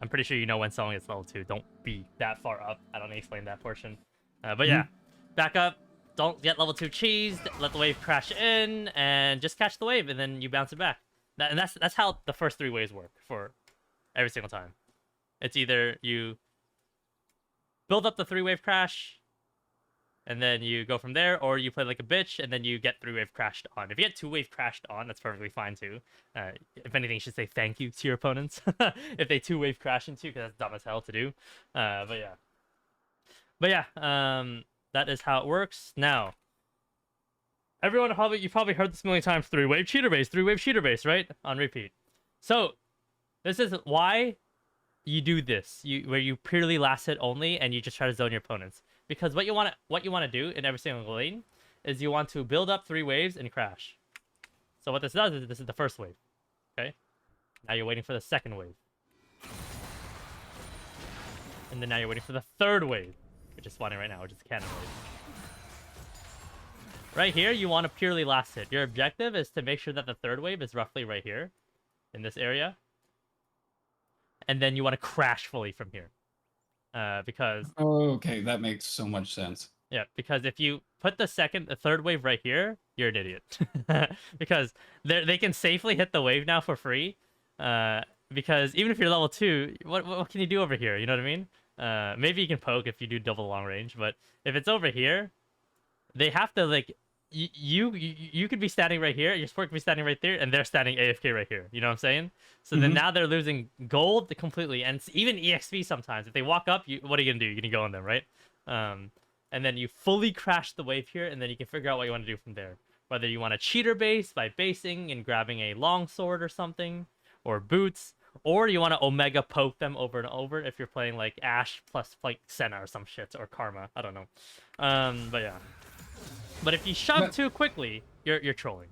S1: I'm pretty sure you know when someone gets level 2. Don't be that far up. I don't need to explain that portion. But yeah, back up. Don't get level 2 cheese. Let the wave crash in and just catch the wave, and then you bounce it back. And that's how the first 3 waves work for every single time. It's either you build up the 3-wave crash, and then you go from there, or you play like a bitch, and then you get 3-wave crashed on. If you get 2-wave crashed on, that's perfectly fine too. If anything, you should say thank you to your opponents if they 2-wave crash into, because that's dumb as hell to do. But yeah, that is how it works. Now, everyone you've probably heard this a million times: 3-wave cheater base, 3-wave cheater base, right? On repeat. So this is why you do this, where you purely last hit only, and you just try to zone your opponents. Because what you want to do in every single lane is you want to build up 3 waves and crash. So what this does is this is the first wave. Okay? Now you're waiting for the second wave. And then now you're waiting for the third wave, which is spawning right now, which is the cannon wave. Right here, you want to purely last hit. Your objective is to make sure that the third wave is roughly right here, in this area. And then you want to crash fully from here. Because...
S2: Oh, okay, that makes so much sense.
S1: Yeah, because if you put the third wave right here, you're an idiot. Because they can safely hit the wave now for free. Because even if you're level 2, what can you do over here? You know what I mean? Maybe you can poke if you do double long range, but if it's over here, they have to like you could be standing right here, your support could be standing right there, and they're standing AFK right here. You know what I'm saying? So then now they're losing gold completely, and even EXP sometimes. If they walk up, what are you gonna do? You're gonna go on them, right? And then you fully crash the wave here, and then you can figure out what you want to do from there. Whether you want to cheater base by basing and grabbing a long sword or something, or boots, or you want to Omega poke them over and over if you're playing like Ashe plus like Senna or some shit, or Karma. I don't know. But yeah. But if you shove too quickly, you're trolling.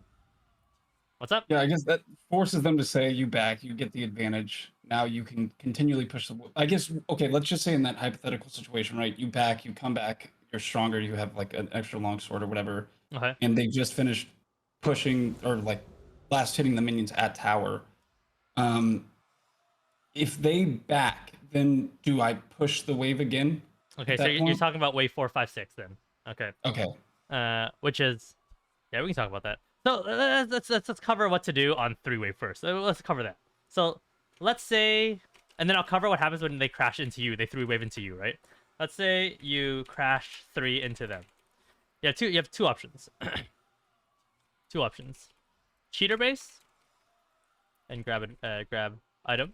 S1: What's up?
S2: Yeah, I guess that forces them to say you back, you get the advantage. Now you can continually push the. I guess okay. Let's just say in that hypothetical situation, right? You back, you come back, you're stronger. You have like an extra long sword or whatever,
S1: Okay.
S2: and they just finished pushing or like last hitting the minions at tower. If they back, then do I push the wave again?
S1: Okay, so you're talking about wave 4, 5, 6 then. Okay.
S2: Okay.
S1: Which is, yeah, we can talk about that. So let's cover what to do on 3-wave first. Let's cover that. So let's say, and then I'll cover what happens when they crash into you. They 3-wave into you, right? Let's say you crash 3 into them. Yeah, you have two options. Two options: cheater base and grab item,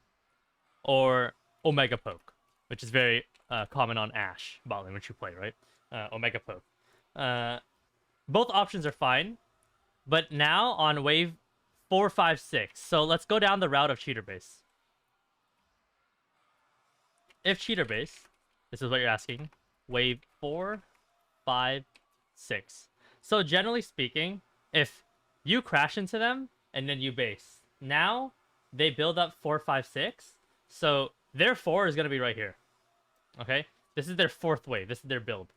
S1: or Omega poke, which is very common on Ashe bot lane, which you play, right? Omega poke. Both options are fine, but now on wave 4, 5, 6. So let's go down the route of cheater base. If cheater base, this is what you're asking, wave 4, 5, 6. So generally speaking, if you crash into them and then you base, now they build up 4, 5, 6. So their 4 is going to be right here. Okay? This is their 4th wave. This is their build.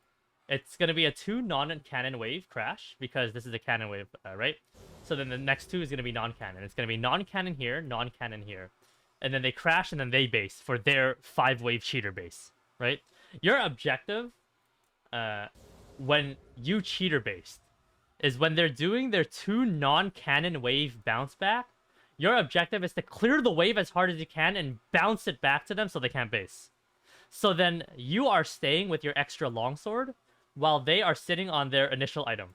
S1: It's going to be a 2 non-cannon wave crash because this is a cannon wave, right? So then the next 2 is going to be non-cannon. It's going to be non-cannon here, non-cannon here. And then they crash and then they base for their 5-wave cheater base, right? Your objective when you cheater based is when they're doing their 2 non-cannon wave bounce back, your objective is to clear the wave as hard as you can and bounce it back to them so they can't base. So then you are staying with your extra longsword while they are sitting on their initial item.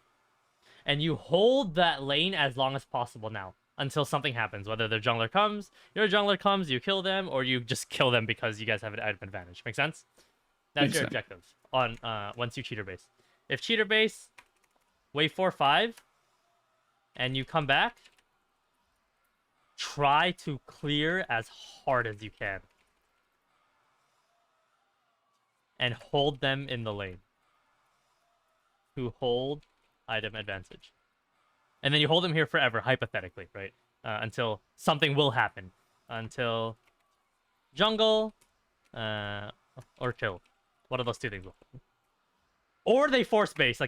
S1: And you hold that lane as long as possible now until something happens. Whether their jungler comes, your jungler comes, you kill them, or you just kill them because you guys have an item advantage. Make sense? That's your objective on once you cheater base. If cheater base, wave 4, 5, and you come back, try to clear as hard as you can. And hold them in the lane. To hold item advantage. And then you hold them here forever, hypothetically, right? Until something will happen. Until jungle, or kill. One of those 2 things will happen. Or they force base,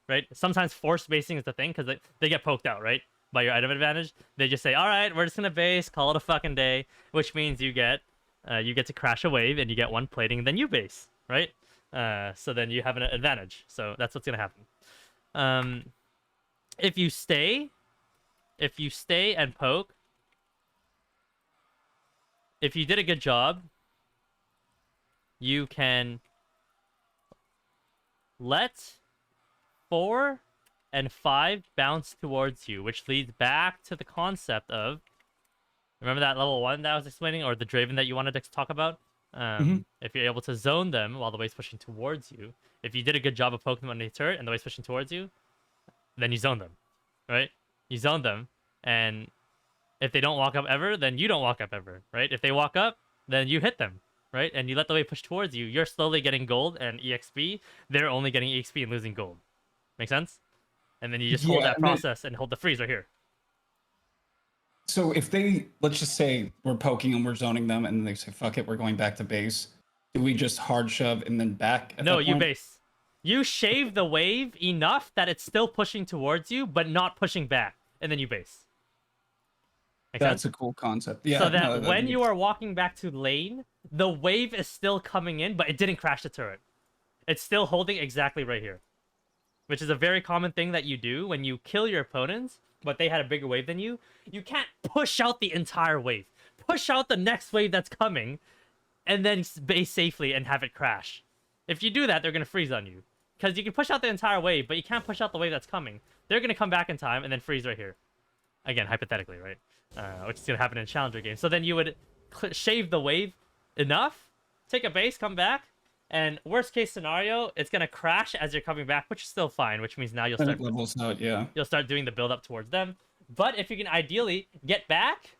S1: right? Sometimes force basing is the thing, because they get poked out, right? By your item advantage. They just say, alright, we're just gonna base, call it a fucking day. Which means you get to crash a wave, and you get 1 plating, and then you base, right? So then you have an advantage. So that's what's gonna happen. If you stay and poke, if you did a good job, you can let 4 and 5 bounce towards you, which leads back to the concept of, remember that level 1 that I was explaining, or the Draven that you wanted to talk about? If you're able to zone them while the wave's pushing towards you, if you did a good job of poking them on the turret and the wave's pushing towards you, then you zone them, right? You zone them, and if they don't walk up ever, then you don't walk up ever, right? If they walk up, then you hit them, right? And you let the wave push towards you. You're slowly getting gold and EXP. They're only getting EXP and losing gold. Make sense? And then you just hold that process and hold the freeze right here.
S2: So if they, let's just say we're poking and we're zoning them, and they say, fuck it, we're going back to base, do we just hard shove and then back at
S1: No,
S2: that
S1: you
S2: point?
S1: base. You shave the wave enough that it's still pushing towards you, but not pushing back. And then you base. Make
S2: That's
S1: sense?
S2: a cool concept. Yeah.
S1: So that when you are walking back to lane, the wave is still coming in, but it didn't crash the turret. It's still holding exactly right here. which is a very common thing that you do when you kill your opponents, but they had a bigger wave than you. You can't push out the entire wave. Push out the next wave that's coming, and then base safely and have it crash. If you do that, they're gonna freeze on you. Because you can push out the entire wave, but you can't push out the wave that's coming. They're gonna come back in time and then freeze right here. Again, hypothetically, right? Which is gonna happen in a challenger game. So then you would shave the wave enough, take a base, come back, and worst case scenario, it's gonna crash as you're coming back, which is still fine. Which means now you'll start
S2: levels out, yeah.
S1: You'll start doing the build up towards them. But if you can ideally get back,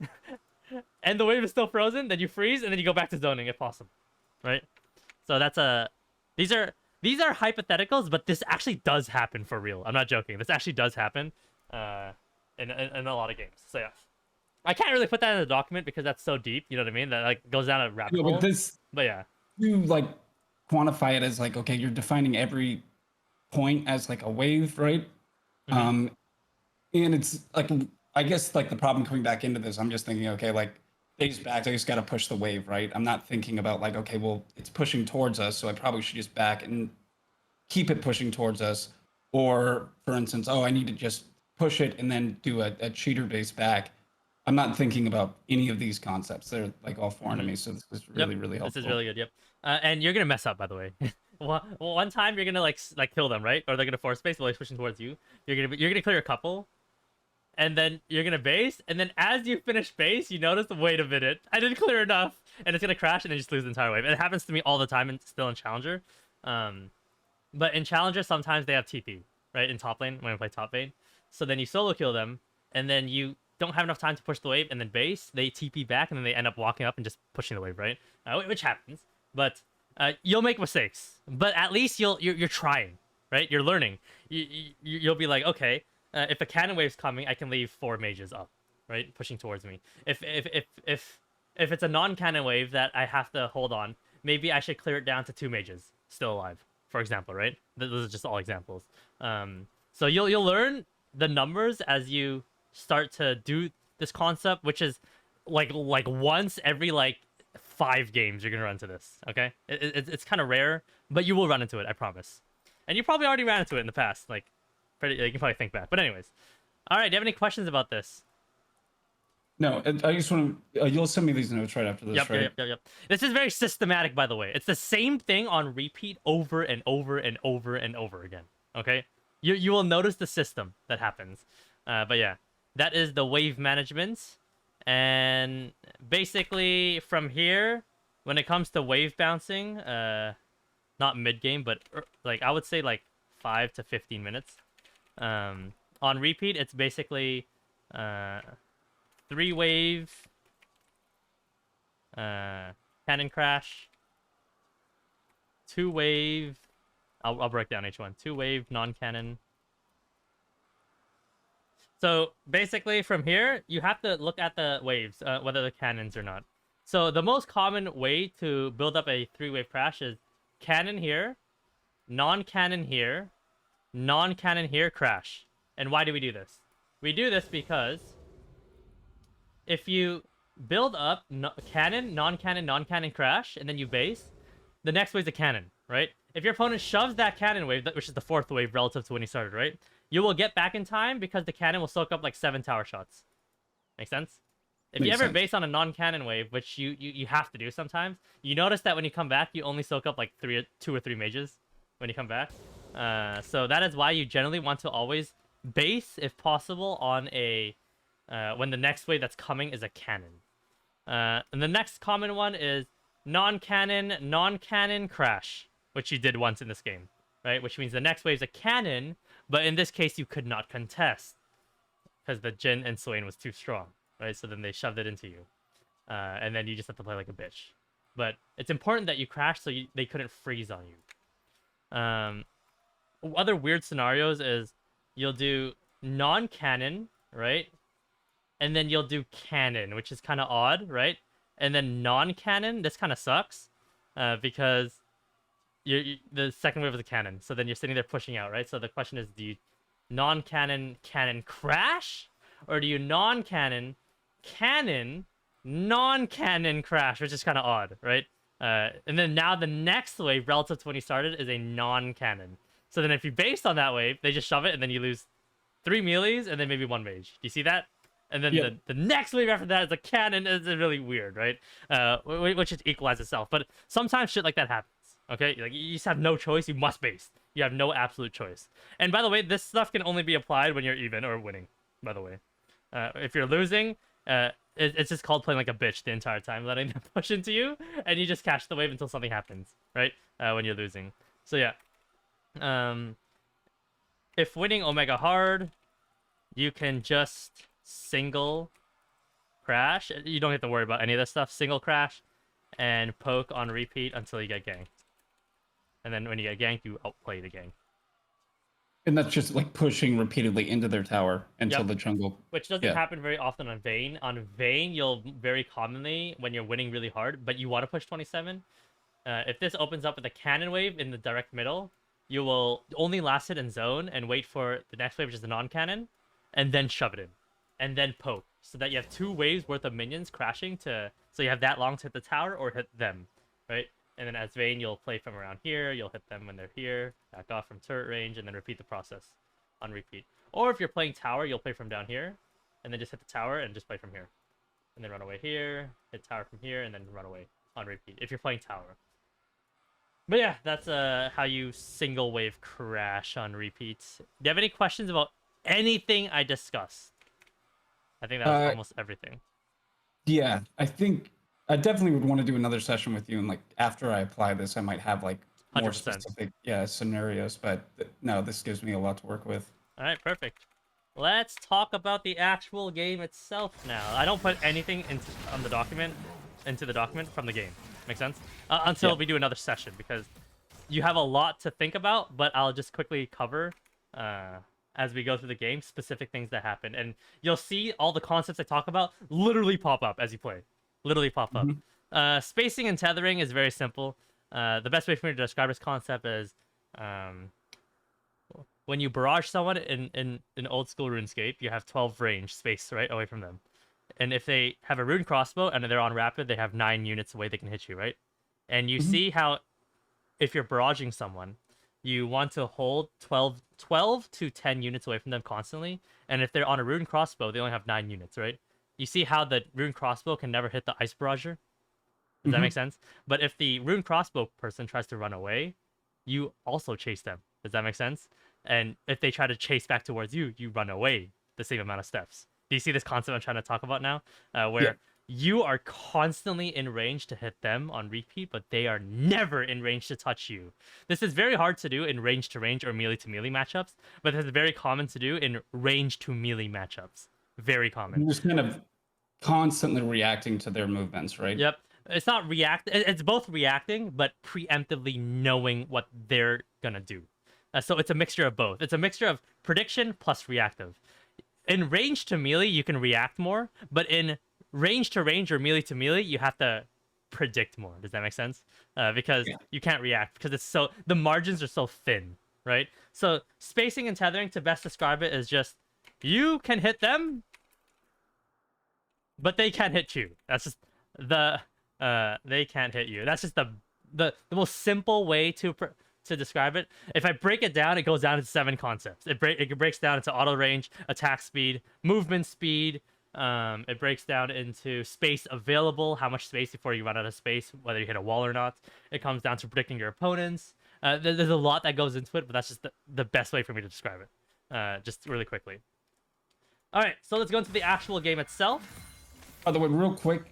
S1: and the wave is still frozen, then you freeze and then you go back to zoning if possible, right? So that's these are hypotheticals, but this actually does happen for real. I'm not joking. This actually does happen, in a lot of games. So yeah, I can't really put that in the document because that's so deep. You know what I mean? That like goes down a rabbit hole. But yeah,
S2: you like quantify it as like, okay, you're defining every point as like a wave, right? And it's like, I guess like the problem coming back into this, I'm just thinking, okay, like days back, I just got to push the wave, right? I'm not thinking about like, okay, well, it's pushing towards us, so I probably should just back and keep it pushing towards us. Or for instance, oh, I need to just push it and then do a cheater base back. I'm not thinking about any of these concepts. They're like all foreign to me, so this is really, really helpful.
S1: This is really good, yep. And you're gonna mess up, by the way. One time you're gonna like kill them, right? Or they're gonna force base while they're pushing towards you. You're gonna clear a couple, and then you're gonna base, and then as you finish base, you notice, wait a minute, I didn't clear enough, and it's gonna crash, and then just lose the entire wave. It happens to me all the time, and still in Challenger. But in Challenger, sometimes they have TP, right, in top lane when I play top lane. So then you solo kill them, and then you don't have enough time to push the wave, and then base, they TP back, and then they end up walking up and just pushing the wave, right? Which happens, but you'll make mistakes, but at least you're trying, right? You're learning. You'll be like, okay, if a cannon wave's coming, I can leave 4 mages up, right, pushing towards me. If it's a non-cannon wave that I have to hold on, maybe I should clear it down to 2 mages still alive, for example, right? Those are just all examples. So you'll learn the numbers as you start to do this concept, which is like once every like 5 games you're gonna run into this. Okay, it's kind of rare, but you will run into it, I promise. And you probably already ran into it in the past, like you can probably think back. But anyways, all right, do you have any questions about this?
S2: No, I just want to. You'll send me these notes right after this, right?
S1: Yep. This is very systematic, by the way. It's the same thing on repeat over and over and over and over again. Okay, you will notice the system that happens. But yeah, that is the wave management. And basically from here, when it comes to wave bouncing, not mid game, but like I would say like 5 to 15 minutes. On repeat, it's basically 3 wave, cannon crash, 2 wave. I'll break down each one. 2 wave, non-cannon. So basically from here, you have to look at the waves, whether they're cannons or not. So the most common way to build up a 3-wave crash is cannon here, non-cannon here, non-cannon here, crash. And why do we do this? We do this because if you build up cannon, non-cannon, non-cannon, crash, and then you base, the next wave's a cannon, right? If your opponent shoves that cannon wave, which is the 4th wave relative to when he started, right? You will get back in time because the cannon will soak up like 7 tower shots. Make sense? If you ever base on a non-cannon wave, which you have to do sometimes, you notice that when you come back, you only soak up like 2 or 3 mages when you come back. So that is why you generally want to always base, if possible, on a when the next wave that's coming is a cannon. And the next common one is non-cannon crash, which you did once in this game, right? Which means the next wave is a cannon, but in this case you could not contest because the Jhin and Swain was too strong, right? So then they shoved it into you, and then you just have to play like a bitch. But it's important that you crash so they couldn't freeze on you. Other weird scenarios is you'll do non-cannon, right? And then you'll do cannon, which is kind of odd, right? And then non-cannon, this kind of sucks, because the second wave is a cannon. So then you're sitting there pushing out, right? So the question is, do you non-cannon cannon crash, or do you non-cannon cannon non-cannon crash, which is kind of odd, right? And then now the next wave relative to when you started is a non-cannon. So then if you based on that wave, they just shove it, and then you lose 3 melees, and then maybe 1 mage. Do you see that? And then
S2: Yep.
S1: the next wave after that is a cannon. Is really weird, right? Which just equalizes itself. But sometimes shit like that happens. Okay, like you just have no choice. You must base. You have no absolute choice. And by the way, this stuff can only be applied when you're even or winning. By the way, if you're losing, it's just called playing like a bitch the entire time, letting them push into you, and you just catch the wave until something happens, right? When you're losing. So yeah. If winning Omega hard, you can just single crash. You don't have to worry about any of this stuff. Single crash and poke on repeat until you get ganked. And then when you get ganked, you outplay the gank.
S2: And that's just like pushing repeatedly into their tower until
S1: Yep.
S2: the jungle.
S1: Which doesn't happen very often on Vayne. On Vayne, you'll very commonly, when you're winning really hard, but you want to push 27, if this opens up with a cannon wave in the direct middle, you will only last hit in zone and wait for the next wave, which is the non-cannon, and then shove it in. And then poke. So that you have 2 waves worth of minions crashing to... So you have that long to hit the tower or hit them, right? And then as Vayne, you'll play from around here, you'll hit them when they're here, back off from turret range, and then repeat the process on repeat. Or if you're playing tower, you'll play from down here, and then just hit the tower and just play from here. And then run away here, hit tower from here, and then run away on repeat, if you're playing tower. But yeah, that's how you single wave crash on repeats. Do you have any questions about anything I discussed? I think that was almost everything.
S2: Yeah, I think I definitely would want to do another session with you, and like after I apply this, I might have like more
S1: 100%.
S2: specific scenarios. But no, this gives me a lot to work with.
S1: All right, perfect. Let's talk about the actual game itself now. I don't put anything into the document from the game. Make sense? Until we do another session, because you have a lot to think about. But I'll just quickly cover as we go through the game specific things that happen, and you'll see all the concepts I talk about literally pop up as you play. Literally pop up. Spacing and tethering is very simple. The best way for me to describe this concept is when you barrage someone in old school RuneScape, you have 12 range space right away from them. And if they have a rune crossbow and they're on rapid, they have 9 units away they can hit you, right? And you see how if you're barraging someone, you want to hold 12 to 10 units away from them constantly. And if they're on a rune crossbow, they only have 9 units, right? You see how the rune crossbow can never hit the ice barrager? Does that make sense? But if the rune crossbow person tries to run away, you also chase them. Does that make sense? And if they try to chase back towards you, you run away the same amount of steps. Do you see this concept I'm trying to talk about now? Where you are constantly in range to hit them on repeat, but they are never in range to touch you. This is very hard to do in range to range or melee to melee matchups, but it's very common to do in range to melee matchups. Very common.
S2: You're just kind of constantly reacting to their movements, right?
S1: Yep. It's not react. It's both reacting, but preemptively knowing what they're gonna do. So it's a mixture of both. It's a mixture of prediction plus reactive. In range to melee, you can react more, but in range to range or melee to melee, you have to predict more. Does that make sense? Because you can't react because the margins are so thin, right? So spacing and tethering, to best describe it, is just you can hit them, but they can't hit you. That's just they can't hit you. That's just the most simple way to describe it. If I break it down, it goes down to 7 concepts. It breaks down into auto range, attack speed, movement speed. It breaks down into space available, how much space before you run out of space, whether you hit a wall or not. It comes down to predicting your opponents. There's a lot that goes into it, but that's just the best way for me to describe it. Just really quickly. All right, so let's go into the actual game itself.
S2: By the way, real quick,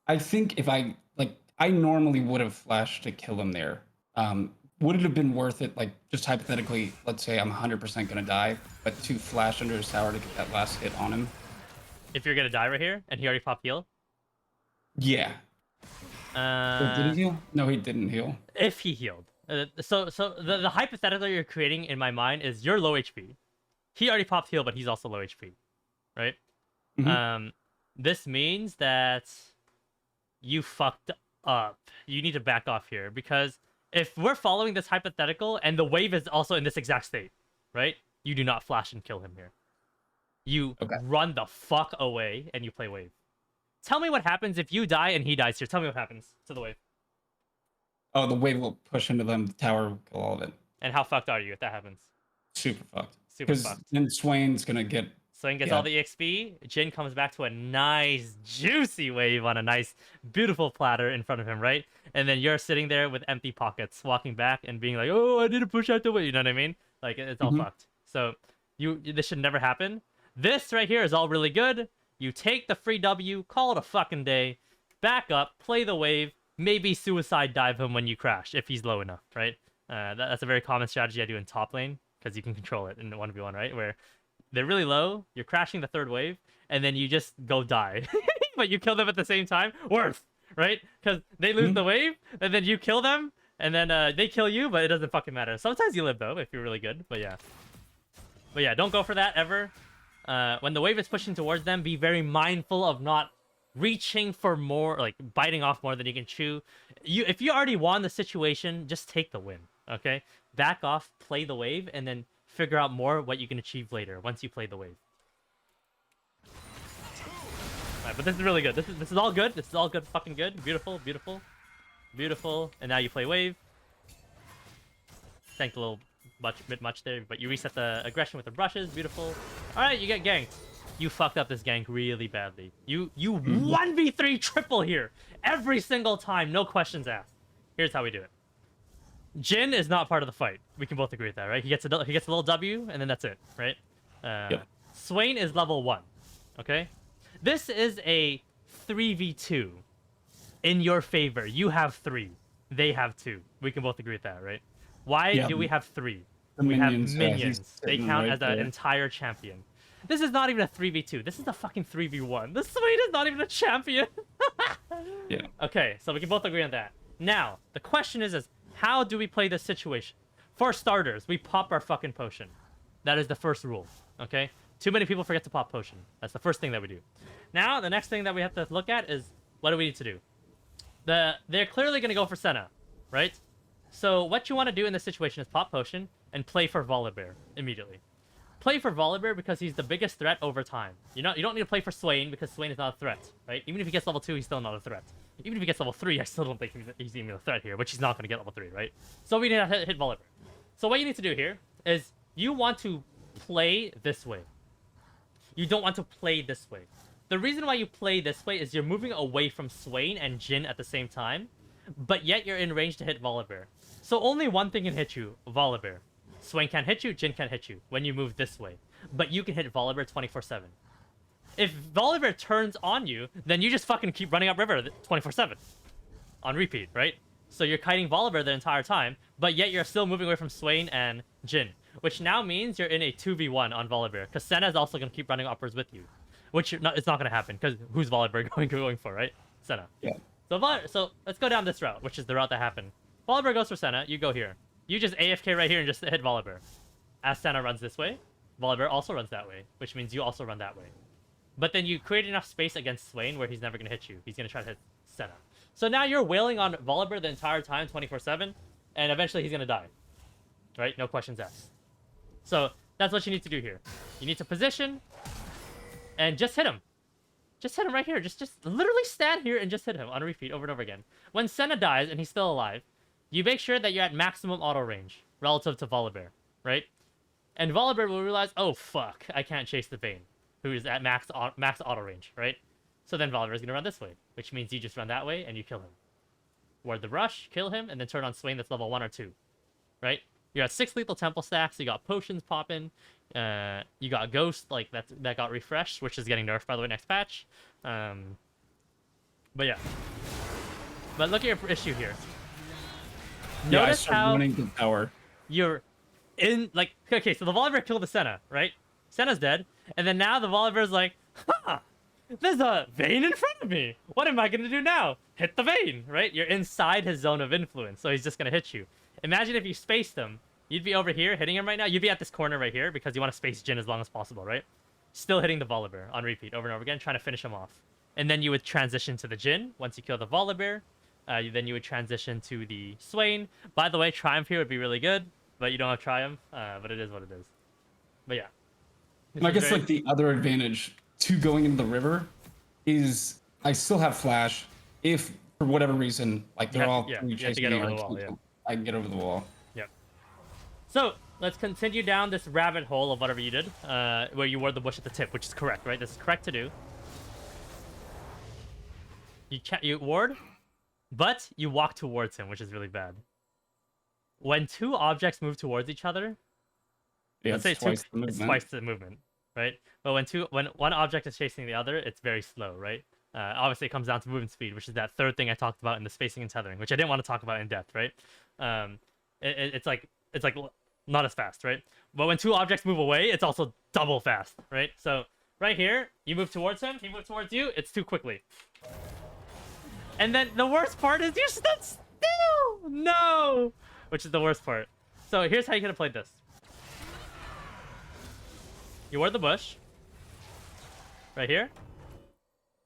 S2: I think if I normally would have flashed to kill him there. Would it have been worth it, like, just hypothetically, let's say I'm 100% gonna die, but to flash under his tower to get that last hit on him?
S1: If you're gonna die right here, and he already popped heal?
S2: Yeah. Did he heal? No, he didn't heal.
S1: If he healed. So the hypothetical you're creating in my mind is you're low HP. He already popped heal, but he's also low HP. Right? This means that you fucked up. You need to back off here, because if we're following this hypothetical and the wave is also in this exact state, right? You do not flash and kill him here. You run the fuck away and you play wave. Tell me what happens if you die and he dies here. Tell me what happens to the wave.
S2: Oh, the wave will push into them. The tower will kill all of it.
S1: And how fucked are you if that happens?
S2: Super fucked.
S1: Super
S2: Because
S1: fucked.
S2: then Swain's gonna get.
S1: Swain gets
S2: Yeah.
S1: all the EXP. Jin comes back to a nice, juicy wave on a nice, beautiful platter in front of him, right? And then you're sitting there with empty pockets, walking back and being like, "Oh, I didn't push out the way." You know what I mean? Like it's all fucked. So this should never happen. This right here is all really good. You take the free W, call it a fucking day, back up, play the wave, maybe suicide dive him when you crash if he's low enough, right? That's a very common strategy I do in top lane because you can control it in 1v1, right? Where they're really low, you're crashing the third wave, and then you just go die. But you kill them at the same time. Worth, right? Because they lose the wave, and then you kill them, and then they kill you, but it doesn't fucking matter. Sometimes you live, though, if you're really good. But yeah, don't go for that ever. When the wave is pushing towards them, be very mindful of not reaching for more, like biting off more than you can chew. If you already won the situation, just take the win, okay? Back off, play the wave, and then figure out more what you can achieve later once you play the wave. Alright, but this is really good. This is all good. This is all good, fucking good. Beautiful, beautiful, beautiful. And now you play wave. Tanked a little bit much there, but you reset the aggression with the brushes. Beautiful. All right, you get ganked. You fucked up this gank really badly. You 1v3 triple here every single time, no questions asked. Here's how we do it. Jin is not part of the fight. We can both agree with that, right? He gets a little W, and then that's it, right?
S2: Yep.
S1: Swain is level 1, okay? This is a 3v2 in your favor. You have 3. They have 2. We can both agree with that, right? Why do we have 3?
S2: The
S1: We
S2: minions,
S1: have
S2: yeah,
S1: minions.
S2: he's
S1: They
S2: sitting
S1: count
S2: right
S1: as an
S2: there.
S1: entire champion. This is not even a 3v2. This is a fucking 3v1. The Swain is not even a champion.
S2: Yeah.
S1: Okay, so we can both agree on that. Now, the question is how do we play this situation? For starters, we pop our fucking potion. That is the first rule, okay? Too many people forget to pop potion. That's the first thing that we do. Now, the next thing that we have to look at is what do we need to do? They're clearly going to go for Senna, right? So what you want to do in this situation is pop potion and play for Volibear immediately. Play for Volibear because he's the biggest threat over time. You don't need to play for Swain because Swain is not a threat, right? Even if he gets level 2, he's still not a threat. Even if he gets level 3, I still don't think he's even a threat here, which he's not going to get level 3, right? So we need to hit Volibear. So what you need to do here is you want to play this way. You don't want to play this way. The reason why you play this way is you're moving away from Swain and Jin at the same time, but yet you're in range to hit Volibear. So only one thing can hit you, Volibear. Swain can't hit you, Jin can't hit you when you move this way. But you can hit Volibear 24/7. If Volibear turns on you, then you just fucking keep running upriver 24/7. On repeat, right? So you're kiting Volibear the entire time, but yet you're still moving away from Swain and Jin. Which now means you're in a 2v1 on Volibear, because Senna is also going to keep running uppers with you. Which it's not going to happen, because who's Volibear going for, right? Senna.
S2: Yeah.
S1: So let's go down this route, which is the route that happened. Volibear goes for Senna, you go here. You just AFK right here and just hit Volibear. As Senna runs this way, Volibear also runs that way, which means you also run that way. But then you create enough space against Swain where he's never going to hit you. He's going to try to hit Senna. So now you're wailing on Volibear the entire time, 24/7, and eventually he's going to die. Right? No questions asked. So that's what you need to do here. You need to position and just hit him. Just hit him right here. Just literally stand here and just hit him on repeat over and over again. When Senna dies and he's still alive, you make sure that you're at maximum auto range relative to Volibear, right? And Volibear will realize, oh fuck, I can't chase the Vayne, who is at max auto range, right? So then Volibear is gonna run this way, which means you just run that way and you kill him. Ward the rush, kill him, and then turn on Swain that's level 1 or 2, right? You're at 6 lethal temple stacks. You got potions popping. You got Ghost, like that got refreshed, which is getting nerfed by the way next patch. But yeah. But look at your issue here.
S2: Yeah, I
S1: Notice
S2: started
S1: how
S2: running the tower.
S1: you're in like okay, so the Volibear killed the Senna, right? Senna's dead, and then now the Volibear's like, huh, there's a Vayne in front of me. What am I gonna do now? Hit the Vayne, right? You're inside his zone of influence, so he's just gonna hit you. Imagine if you spaced him. You'd be over here hitting him right now. You'd be at this corner right here because you want to space Jin as long as possible, right? Still hitting the Volibear on repeat over and over again, trying to finish him off. And then you would transition to the Jin once you kill the Volibear. Then you would transition to the Swain. By the way, Triumph here would be really good, but you don't have Triumph. But it is what it is. But yeah.
S2: And I guess like the other advantage to going into the river is I still have flash. If for whatever reason, like they're all
S1: yeah,
S2: three
S1: you have to
S2: chasing
S1: get
S2: me,
S1: over
S2: or
S1: the wall, yeah.
S2: I can get over the wall.
S1: Yep. So let's continue down this rabbit hole of whatever you did, where you ward the bush at the tip, which is correct, right? This is correct to do. You ward, but you walk towards him, which is really bad. When two objects move towards each other,
S2: Yeah,
S1: let's say
S2: it's twice the
S1: it's
S2: movement.
S1: twice the movement, right? But when one object is chasing the other, it's very slow, right? Obviously, it comes down to movement speed, which is that third thing I talked about in the spacing and tethering, which I didn't want to talk about in depth, right? It's like not as fast, right? But when two objects move away, it's also double fast, right? So right here, you move towards him, he moves towards you, it's too quickly. And then the worst part is you stood still! No! Which is the worst part. So here's how you could have played this. You ward the bush. Right here.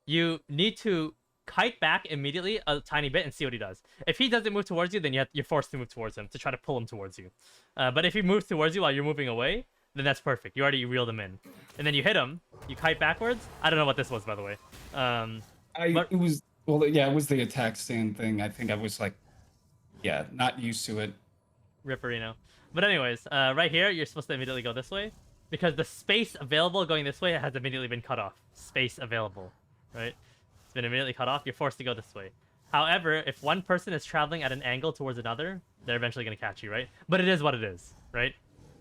S1: You need to kite back immediately a tiny bit and see what he does. If he doesn't move towards you, then you're forced to move towards him to try to pull him towards you. But if he moves towards you while you're moving away, then that's perfect. You already reeled him in. And then you hit him. You kite backwards. I don't know what this was, by the way.
S2: It was, well, yeah, it was the attack stand thing. I think I was like, yeah, not used to it.
S1: Ripperino. But anyways, right here, you're supposed to immediately go this way. Because the space available going this way has immediately been cut off. Space available, right? It's been immediately cut off. You're forced to go this way. However, if one person is traveling at an angle towards another, they're eventually going to catch you, right? But it is what it is, right?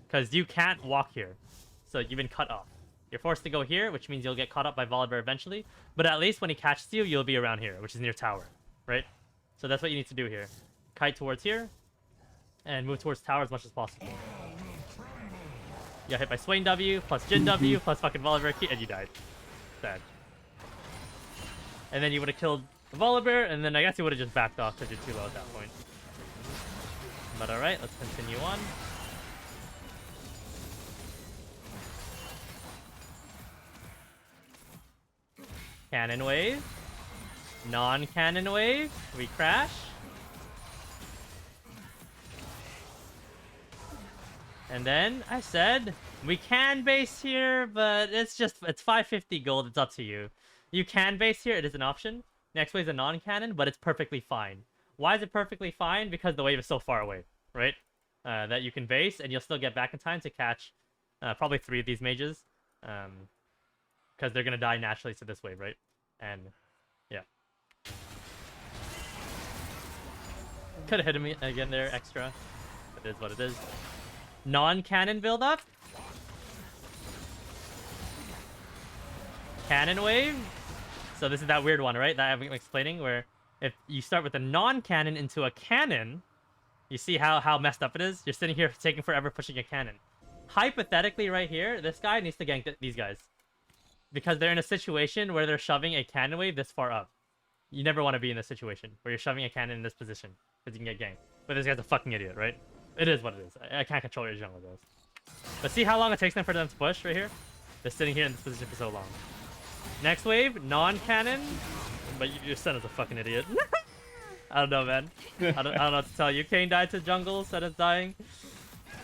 S1: Because you can't walk here. So you've been cut off. You're forced to go here, which means you'll get caught up by Volibear eventually. But at least when he catches you, you'll be around here, which is near tower, right? So that's what you need to do here. Kite towards here, and move towards tower as much as possible. You got hit by Swain W, plus Jin W, plus fucking Volibear Key, and you died. Sad. And then you would have killed the Volibear, and then I guess you would have just backed off because you're too low at that point. But alright, let's continue on. Cannon wave. Non-cannon wave. We crash. And then I said we can base here, but it's 550 gold. It's up to you. You can base here. It is an option. Next wave is a non-cannon, but it's perfectly fine. Why is it perfectly fine? Because the wave is so far away, right? That you can base, and you'll still get back in time to catch probably 3 of these mages. Because they're going to die naturally to this wave, right? And, yeah. Could have hit him again there, extra. It is what it is. Non-cannon build-up. Cannon wave. So this is that weird one, right? That I'm explaining, where if you start with a non-cannon into a cannon, you see how messed up it is? You're sitting here taking forever pushing a cannon. Hypothetically, right here, this guy needs to gank these guys. Because they're in a situation where they're shoving a cannon wave this far up. You never want to be in this situation, where you're shoving a cannon in this position, because you can get ganked. But this guy's a fucking idiot, right? It is what it is. I can't control your jungle, guys. But see how long it takes them for them to push right here? They're sitting here in this position for so long. Next wave, non-cannon. But your son is a fucking idiot. I don't know, man. I don't know what to tell you. Kane died to jungle, said it's dying.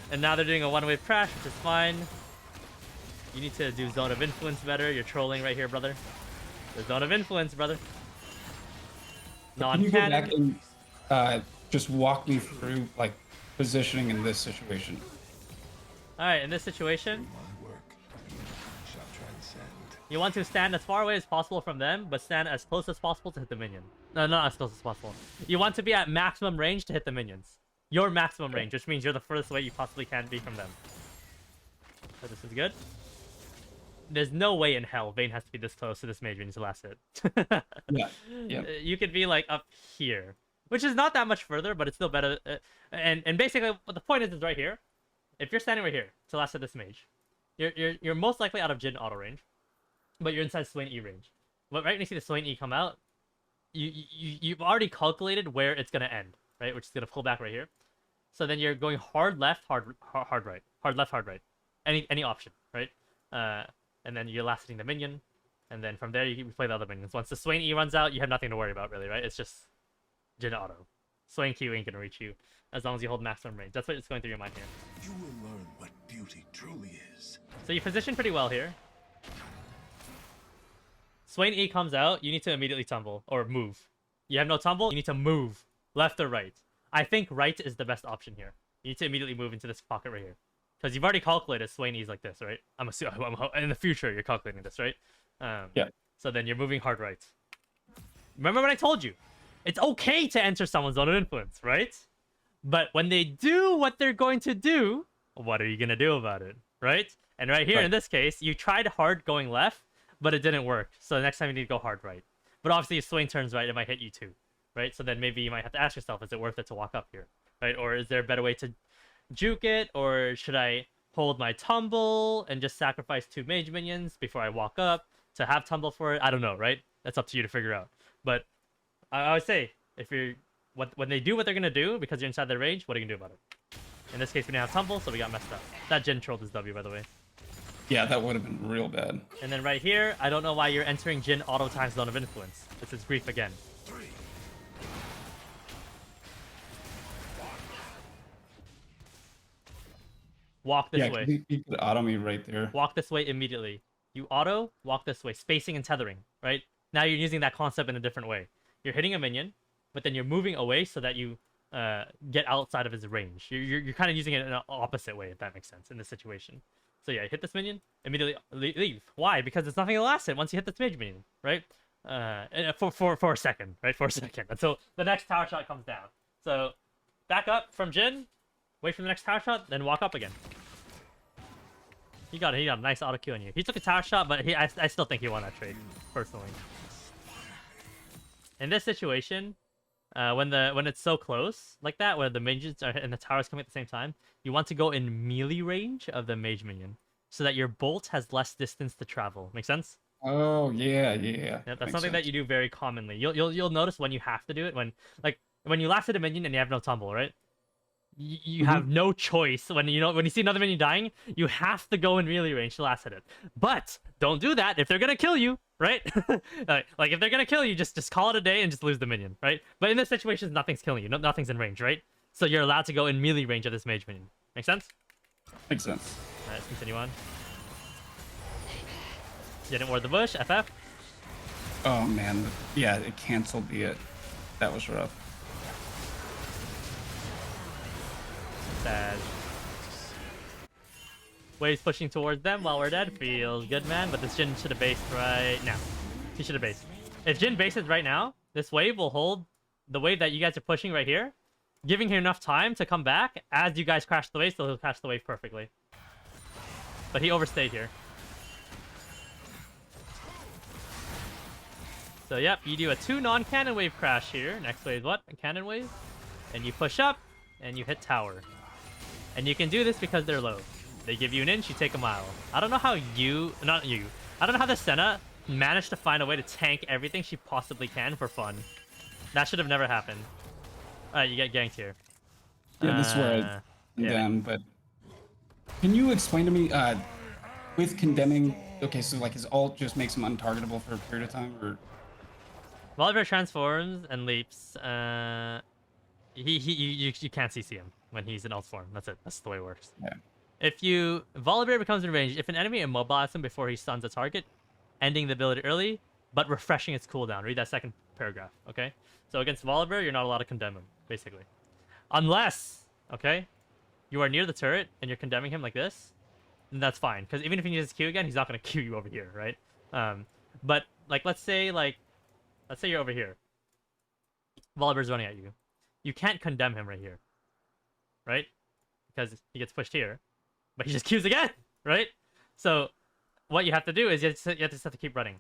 S1: And now they're doing a one-wave crash, which is fine. You need to do Zone of Influence better. You're trolling right here, brother. The Zone of Influence, brother.
S2: Can you go back
S1: Non-cannon.
S2: and just walk me through, like, positioning in this situation?
S1: Alright, in this situation,
S4: My work shall transcend.
S1: you want to stand as far away as possible from them, but stand as close as possible to hit the minion. No, not as close as possible. You want to be at maximum range to hit the minions. Your maximum range, which means you're the furthest away you possibly can be from them. So this is good. There's no way in hell Vayne has to be this close to this mage when he's the last hit.
S2: Yeah.
S1: You could be like up here, which is not that much further, but it's still better. And basically, what the point is right here. If you're standing right here to last hit this mage, you're most likely out of Jin auto range, but you're inside Swain E range. But right when you see the Swain E come out, you've already calculated where it's gonna end, right? Which is gonna pull back right here. So then you're going hard left, hard right, hard left, hard right, any option, right? And then you're last hitting the minion, and then from there you play the other minions. Once the Swain E runs out, you have nothing to worry about really, right? It's just Jin auto. Swain Q ain't gonna reach you as long as you hold maximum range. That's what's going through your mind here.
S4: You will learn what beauty truly is.
S1: So you position pretty well here. Swain E comes out, you need to immediately tumble or move. You have no tumble. You need to move left or right. I think right is the best option here. You need to immediately move into this pocket right here. Because you've already calculated Swain E's like this, right? I'm assuming in the future you're calculating this, right?
S2: Yeah.
S1: So then you're moving hard right. Remember what I told you? It's okay to enter someone's zone of influence, right? But when they do what they're going to do, what are you going to do about it, right? And right here, in this case, you tried hard going left, but it didn't work. So next time you need to go hard right. But obviously, if Swain turns right, it might hit you too, right? So then maybe you might have to ask yourself, is it worth it to walk up here, right? Or is there a better way to juke it? Or should I hold my tumble and just sacrifice 2 mage minions before I walk up to have tumble for it? I don't know, right? That's up to you to figure out. But I would say, if you're when they do what they're gonna do because you're inside their range, what are you gonna do about it? In this case, we didn't have tumble, so we got messed up. That Jin trolled his W, by the way.
S2: Yeah, that would have been real bad.
S1: And then right here, I don't know why you're entering Jin auto times zone of influence. This is grief again. Walk this way.
S2: You could auto me right there.
S1: Walk this way immediately. You auto, walk this way. Spacing and tethering, right? Now you're using that concept in a different way. You're hitting a minion, but then you're moving away so that you get outside of his range. You're kind of using it in an opposite way, if that makes sense, in this situation. So yeah, hit this minion, immediately leave. Why? Because there's nothing to last it once you hit this mage minion, right? For a second, right? For a second, until the next tower shot comes down. So back up from Jin, wait for the next tower shot, then walk up again. He got a nice auto Q on you. He took a tower shot, but I still think he won that trade, personally. In this situation, when it's so close like that, where the mages are and the towers coming at the same time, you want to go in melee range of the mage minion, so that your bolt has less distance to travel. Make sense?
S2: Oh yeah.
S1: Yeah, that's
S2: Makes
S1: something that
S2: sense.
S1: you do very commonly. You'll notice when you have to do it when you last hit a minion and you have no tumble, right? You have no choice when you see another minion dying. You have to go in melee range to last hit it. But don't do that if they're gonna kill you, right? like if they're gonna kill you, just call it a day and just lose the minion, right? But in this situation, nothing's killing you. Nothing's in range, right? So you're allowed to go in melee range of this mage minion. Make sense?
S2: Makes sense.
S1: Alright, let's continue on. Didn't ward the bush. FF.
S2: Oh man, yeah, it canceled the. That was rough.
S1: Sad. Waves pushing towards them while we're dead. Feels good, man. But this Jin should have based right now. He should have based. If Jin bases right now, this wave will hold the wave that you guys are pushing right here, giving him enough time to come back as you guys crash the wave, so he'll catch the wave perfectly. But he overstayed here. So yep, you do a 2 non-cannon wave crash here. Next wave is what? A cannon wave. And you push up, and you hit tower. And you can do this because they're low. They give you an inch, you take a mile. I don't know how I don't know how the Senna managed to find a way to tank everything she possibly can for fun. That should have never happened. Alright, you get ganked here.
S2: Yeah, this is where I'm down. But can you explain to me with condemning? Okay, so like his ult just makes him untargetable for a period of time, or
S1: Volibear transforms and leaps. You can't CC him when he's in ult form. That's it. That's the way it works.
S2: Yeah.
S1: If Volibear becomes in range, if an enemy immobilizes him before he stuns a target, ending the ability early, but refreshing its cooldown. Read that second paragraph, okay? So against Volibear, you're not allowed to condemn him, basically. Unless, okay, you are near the turret and you're condemning him like this, then that's fine. Because even if he uses Q again, he's not going to Q you over here, right? But, like, let's say you're over here. Volibear's running at you. You can't condemn him right here, right? Because he gets pushed here, but he just Qs again, right? So what you have to do is you just have to keep running.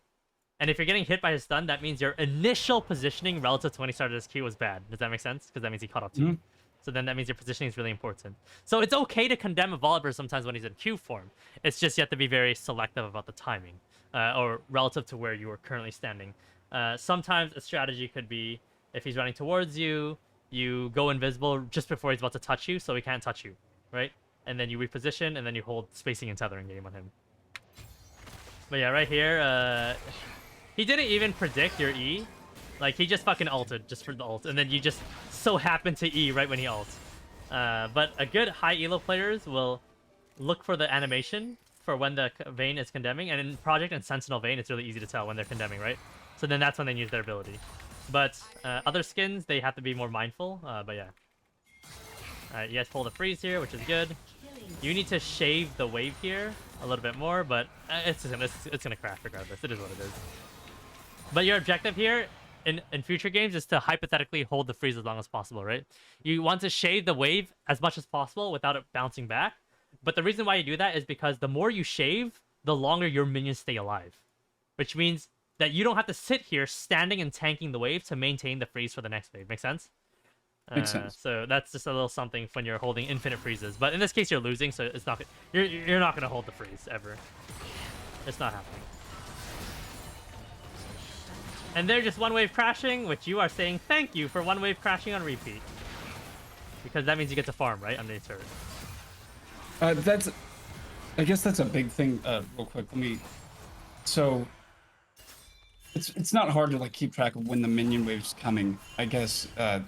S1: And if you're getting hit by his stun, that means your initial positioning relative to when he started his Q was bad. Does that make sense? Because that means he caught up to you. So then that means your positioning is really important. So it's okay to condemn a Volibear sometimes when he's in Q form. It's just you have to be very selective about the timing, or relative to where you are currently standing. Sometimes a strategy could be, if he's running towards you, you go invisible just before he's about to touch you, so he can't touch you, right? And then you reposition, and then you hold spacing and tethering game on him. But yeah, right here, he didn't even predict your E. Like, he just fucking ulted just for the ult, and then you just so happen to E right when he ults. But a good high elo players will look for the animation for when the Vayne is condemning, and in Project and Sentinel Vayne, it's really easy to tell when they're condemning, right? So then that's when they use their ability. But other skins, they have to be more mindful. But yeah. Alright, you guys pull the freeze here, which is good. You need to shave the wave here a little bit more, but it's gonna crash regardless. It is what it is. But your objective here in future games is to hypothetically hold the freeze as long as possible, right? You want to shave the wave as much as possible without it bouncing back. But the reason why you do that is because the more you shave, the longer your minions stay alive. Which means that you don't have to sit here standing and tanking the wave to maintain the freeze for the next wave. Make sense?
S2: Makes sense.
S1: So that's just a little something when you're holding infinite freezes. But in this case, you're losing, so it's not. You're not gonna hold the freeze ever. It's not happening. And they're just one wave crashing, which you are saying thank you for one wave crashing on repeat, because that means you get to farm right underneath turret.
S2: I guess that's a big thing. Real quick, let me. So it's not hard to like keep track of when the minion wave's coming. I guess that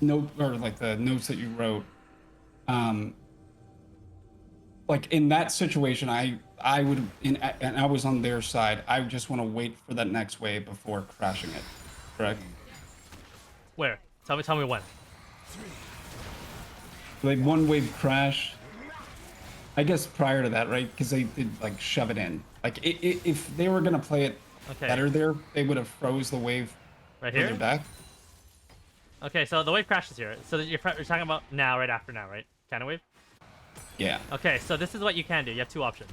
S2: note or like the notes that you wrote. Like in that situation, I would and I was on their side. I would just want to wait for that next wave before crashing it. Correct?
S1: Where? Tell me when.
S2: Like one wave crash. I guess prior to that, right? Because they did like shove it in. Like if they were gonna play it better there, they would have froze the wave
S1: right
S2: further
S1: here.
S2: back.
S1: Okay, so the wave crashes here. So you're talking about now, right after now, right? Cannon wave.
S2: Yeah.
S1: Okay, so this is what you can do. You have two options.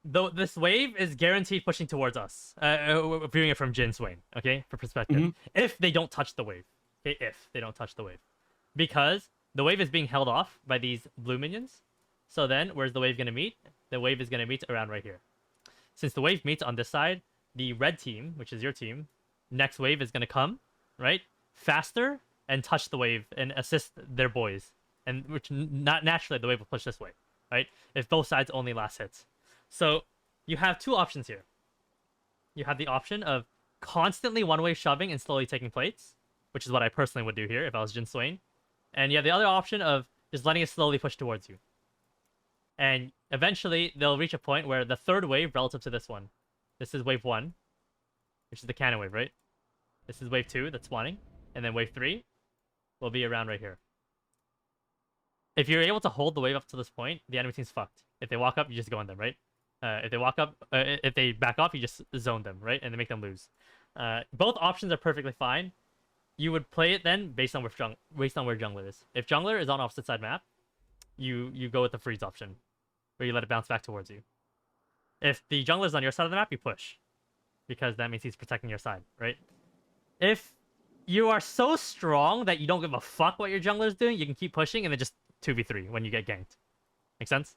S1: Though this wave is guaranteed pushing towards us. Viewing it from Jin Swain, okay, for perspective. If they don't touch the wave, okay, if they don't touch the wave, because the wave is being held off by these blue minions. So then, where's the wave gonna meet? The wave is gonna meet around right here. Since the wave meets on this side, the red team, which is your team, next wave is gonna come, right, faster and touch the wave and assist their boys. And which not naturally the wave will push this way, right? If both sides only last hits. So you have two options here. You have the option of constantly one-way shoving and slowly taking plates, which is what I personally would do here if I was Jin Swain. And you have the other option of just letting it slowly push towards you. And eventually they'll reach a point where the third wave relative to this one. This is wave 1, which is the cannon wave, right? This is wave 2 that's spawning. And then wave 3 will be around right here. If you're able to hold the wave up to this point, the enemy team's fucked. If they walk up, you just go on them, right? If they back off, you just zone them, right? And they make them lose. Both options are perfectly fine. You would play it then based on where jungler is. If jungler is on opposite side map, you go with the freeze option, where you let it bounce back towards you. If the jungler is on your side of the map, you push, because that means he's protecting your side, right? If you are so strong that you don't give a fuck what your jungler is doing, you can keep pushing and then just 2v3 when you get ganked. Make sense?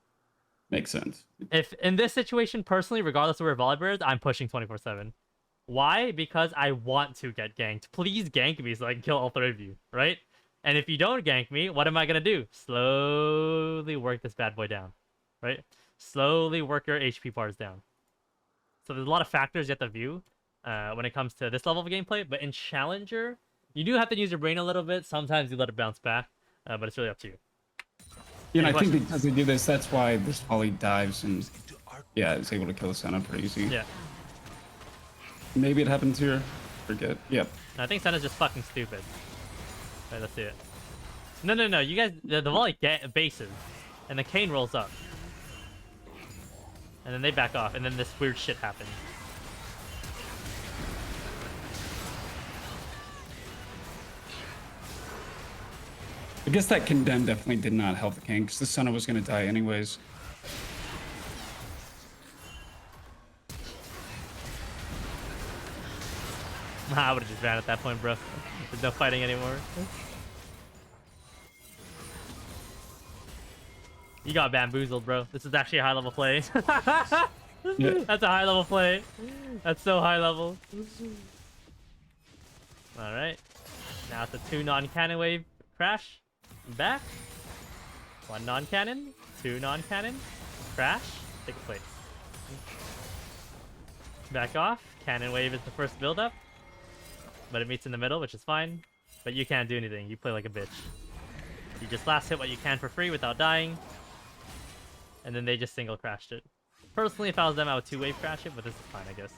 S2: Makes sense.
S1: If in this situation, personally, regardless of where Volibear is, I'm pushing 24/7. Why? Because I want to get ganked. Please gank me so I can kill all three of you, right? And if you don't gank me, what am I gonna do? Slowly work this bad boy down, right? Slowly work your HP bars down. So there's a lot of factors you have to view when it comes to this level of gameplay. But in Challenger, you do have to use your brain a little bit. Sometimes you let it bounce back, but it's really up to you.
S2: Yeah, and I think because they do this, that's why this volley dives and yeah, it's able to kill the Senna pretty easy.
S1: Yeah.
S2: Maybe it happens here. Forget. Yep.
S1: I think Senna's just fucking stupid. Alright, let's see it. No. You guys, the volley bases, and the Kane rolls up. And then they back off, and then this weird shit happens.
S2: I guess that condemn definitely did not help the king, because the Senna was going to die anyways.
S1: I would have just ran at that point, bro. There's no fighting anymore. You got bamboozled, bro. This is actually a high level play.
S2: Yeah.
S1: That's a high level play. That's so high level. Alright. Now it's a 2 non-cannon wave crash. Back. 1 non-cannon. 2 non-cannon. Crash. Take a plate. Back off. Cannon wave is the first build up. But it meets in the middle, which is fine. But you can't do anything. You play like a bitch. You just last hit what you can for free without dying. And then they just single crashed it. Personally, if I was them, I would 2-wave crash it, but this is fine, I guess.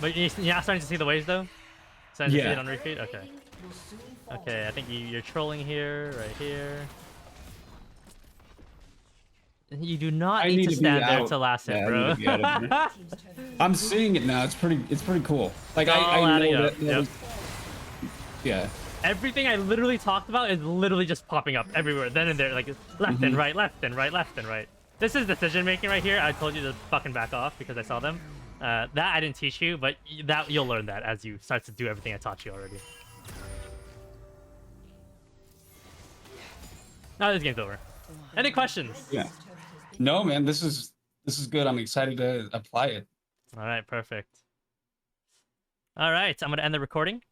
S1: But you're not starting to see the waves though. Starting to see
S2: Yeah.
S1: it on refeed. Okay.
S3: Will soon fall.
S1: Okay, I think you're trolling here, right here. You do not
S2: I
S1: need
S2: need
S1: to
S2: to be
S1: stand there
S2: out.
S1: to last hit,
S2: Yeah, I
S1: bro.
S2: need to be out of here. I'm seeing it now. It's pretty cool. Like
S1: It's all
S2: I
S1: adding
S2: know
S1: up,
S2: that.
S1: yep.
S2: Yeah.
S1: Everything I literally talked about is literally just popping up everywhere, then and there, like left and right, left and right, left and right. This is decision making right here. I told you to fucking back off because I saw them. That I didn't teach you, but that you'll learn that as you start to do everything I taught you already. Now this game's over. Any questions?
S2: Yeah. No, man. This is good. I'm excited to apply it.
S1: All right, perfect. All right, I'm gonna end the recording.